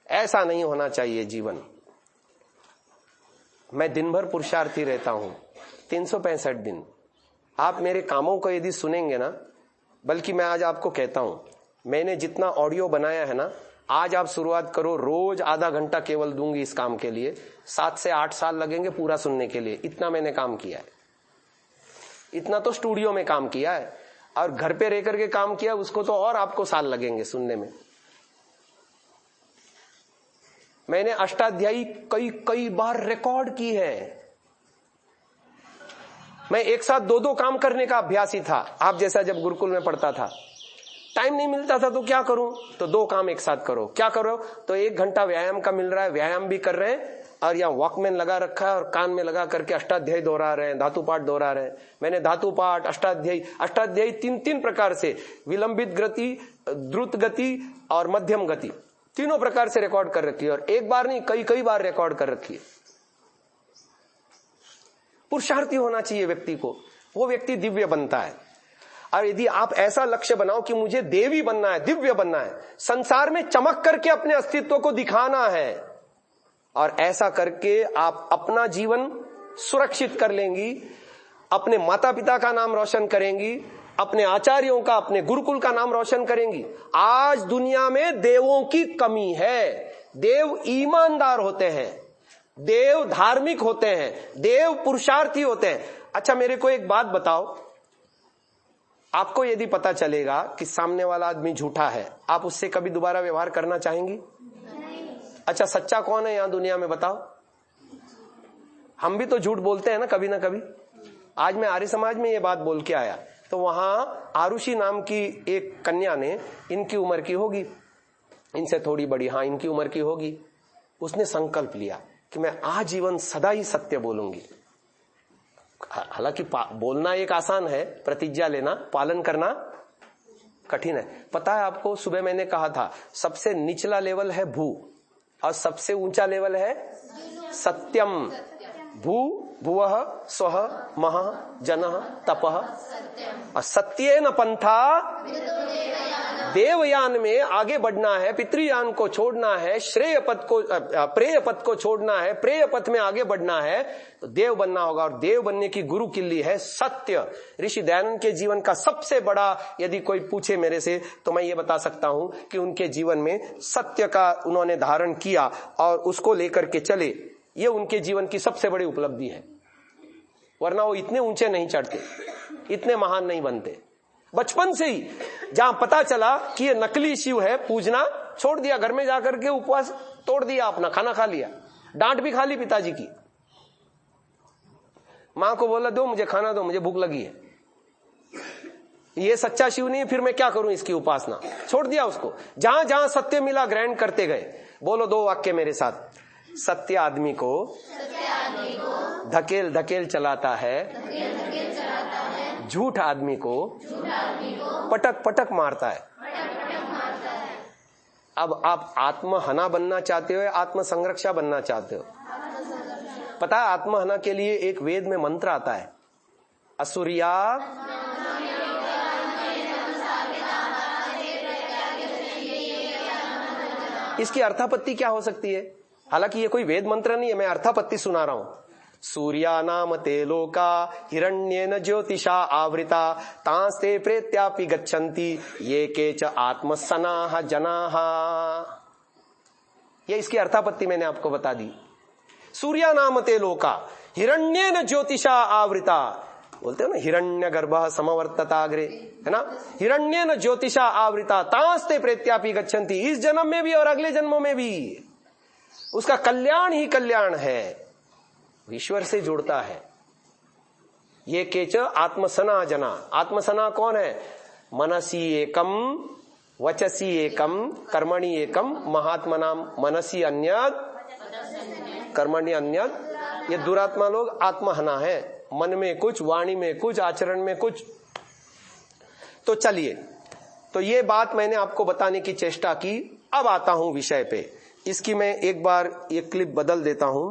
ऐसा नहीं होना चाहिए जीवन। मैं दिन भर पुरुषार्थी रहता हूं, 365 दिन। आप मेरे कामों को यदि सुनेंगे ना, बल्कि मैं आज आपको कहता हूं, मैंने जितना ऑडियो बनाया है ना, आज आप शुरुआत करो, रोज आधा घंटा केवल दूंगी इस काम के लिए। 7 से 8 साल लगेंगे पूरा सुनने के लिए। इतना मैंने काम किया है। इतना तो स्टूडियो में काम किया है, और घर पे रह करके काम किया उसको तो और आपको साल लगेंगे सुनने में। मैंने अष्टाध्यायी कई बार रिकॉर्ड की है। मैं एक साथ 2 काम करने का अभ्यासी था। आप जैसा जब गुरुकुल में पढ़ता था, टाइम नहीं मिलता था तो क्या करूं, तो 2 काम एक साथ करो। क्या करो, तो 1 घंटा व्यायाम का मिल रहा है, व्यायाम भी कर रहे हैं, और यहाँ वॉकमैन लगा रखा है और कान में लगा करके अष्टाध्यायी दोहरा रहे हैं, धातु पाठ दोहरा रहे हैं। मैंने धातु पाठ, अष्टाध्यायी 3 प्रकार से, विलंबित गति, द्रुत गति और मध्यम गति, तीनों प्रकार से रिकॉर्ड कर रखी है, और एक बार नहीं कई कई बार रिकॉर्ड कर रखी है। पुरुषार्थी होना चाहिए व्यक्ति को, वो व्यक्ति दिव्य बनता है। और यदि आप ऐसा लक्ष्य बनाओ कि मुझे देवी बनना है, दिव्य बनना है, संसार में चमक करके अपने अस्तित्व को दिखाना है, और ऐसा करके आप अपना जीवन सुरक्षित कर लेंगी, अपने माता पिता का नाम रोशन करेंगी, अपने आचार्यों का, अपने गुरुकुल का नाम रोशन करेंगी। आज दुनिया में देवों की कमी है। देव ईमानदार होते हैं, देव धार्मिक होते हैं, देव पुरुषार्थी होते हैं। अच्छा मेरे को एक बात बताओ, आपको यदि पता चलेगा कि सामने वाला आदमी झूठा है, आप उससे कभी दोबारा व्यवहार करना चाहेंगी? अच्छा सच्चा कौन है यहां दुनिया में बताओ? हम भी तो झूठ बोलते हैं ना कभी। आज मैं आर्य समाज में ये बात बोल के आया, तो वहां आरुषि नाम की एक कन्या ने, इनकी उम्र की होगी, इनसे थोड़ी बड़ी, हाँ इनकी उम्र की होगी, उसने संकल्प लिया कि मैं आजीवन सदा ही सत्य बोलूंगी। हालांकि बोलना एक आसान है, प्रतिज्ञा लेना, पालन करना कठिन है। पता है आपको, सुबह मैंने कहा था सबसे निचला लेवल है भू और सबसे ऊंचा लेवल है सत्यम। भू भुवः स्वः महः जनः तपः, और सत्येन पंथा देवयान में आगे बढ़ना है, पितृयान को छोड़ना है, श्रेय पथ को, प्रेय पथ को छोड़ना है, प्रेय पथ में आगे बढ़ना है, तो देव बनना होगा। और देव बनने की गुरु किल्ली है सत्य। ऋषि दयानंद के जीवन का सबसे बड़ा, यदि कोई पूछे मेरे से, तो मैं ये बता सकता हूं कि उनके जीवन में सत्य का उन्होंने धारण किया और उसको लेकर के चले, ये उनके जीवन की सबसे बड़ी उपलब्धि है। वरना वो इतने ऊंचे नहीं चढ़ते, इतने महान नहीं बनते। बचपन से ही जहां पता चला कि ये नकली शिव है, पूजना छोड़ दिया, घर में जाकर के उपवास तोड़ दिया, अपना खाना खा लिया, डांट भी खा ली पिताजी की। मां को बोला दो मुझे खाना दो, मुझे भूख लगी है। ये सच्चा शिव नहीं है, फिर मैं क्या करूं इसकी उपासना, छोड़ दिया उसको। जहां जहां सत्य मिला ग्रहण करते गए। बोलो दो वाक्य मेरे साथ। सत्य आदमी को धकेल धकेल चलाता है, झूठ आदमी को पटक पटक मारता है। अब आप आत्महना बनना चाहते हो या आत्म संरक्षा बनना चाहते हो? पता है आत्महना के लिए एक वेद में मंत्र आता है, असुरिया इसकी अर्थापत्ति क्या हो सकती है? हालांकि ये कोई वेद मंत्र नहीं है, मैं अर्थापत्ति सुना रहा हूं। सूर्या नाम ते लोका हिरण्येन ज्योतिषा आवृता तांस्ते प्रेत्यापि गच्छन्ति ये केच आत्मसनाः जनाः। ये इसकी अर्थापत्ति मैंने आपको बता दी। सूर्या नाम ते लोका हिरण्येन ज्योतिषा आवृता, बोलते हो ना हिरण्य गर्भः समवर्तताग्रे, है ना। हिरण्येन ज्योतिषा आवृता तांस्ते प्रेत्यापि गच्छन्ति, इस जन्म में भी और अगले जन्मों में भी उसका कल्याण ही कल्याण है, ईश्वर से जुड़ता है। ये केच आत्मसना जना। आत्मसना कौन है? मनसी एकम वचसी एकम कर्मणि एकम महात्मनाम मनसी अन्यद कर्मणि अन्यद। ये दुरात्मा लोग आत्महना है, मन में कुछ, वाणी में कुछ, आचरण में कुछ। तो चलिए, तो ये बात मैंने आपको बताने की चेष्टा की। अब आता हूं विषय पे। इसकी मैं एक बार ये क्लिप बदल देता हूं।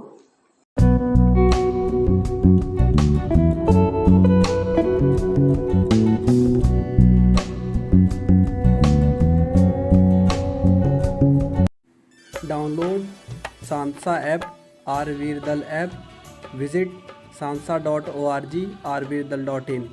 डाउनलोड सांसा ऐप, आरवीरदल ऐप, विजिट sansa.org, rvirdal.in।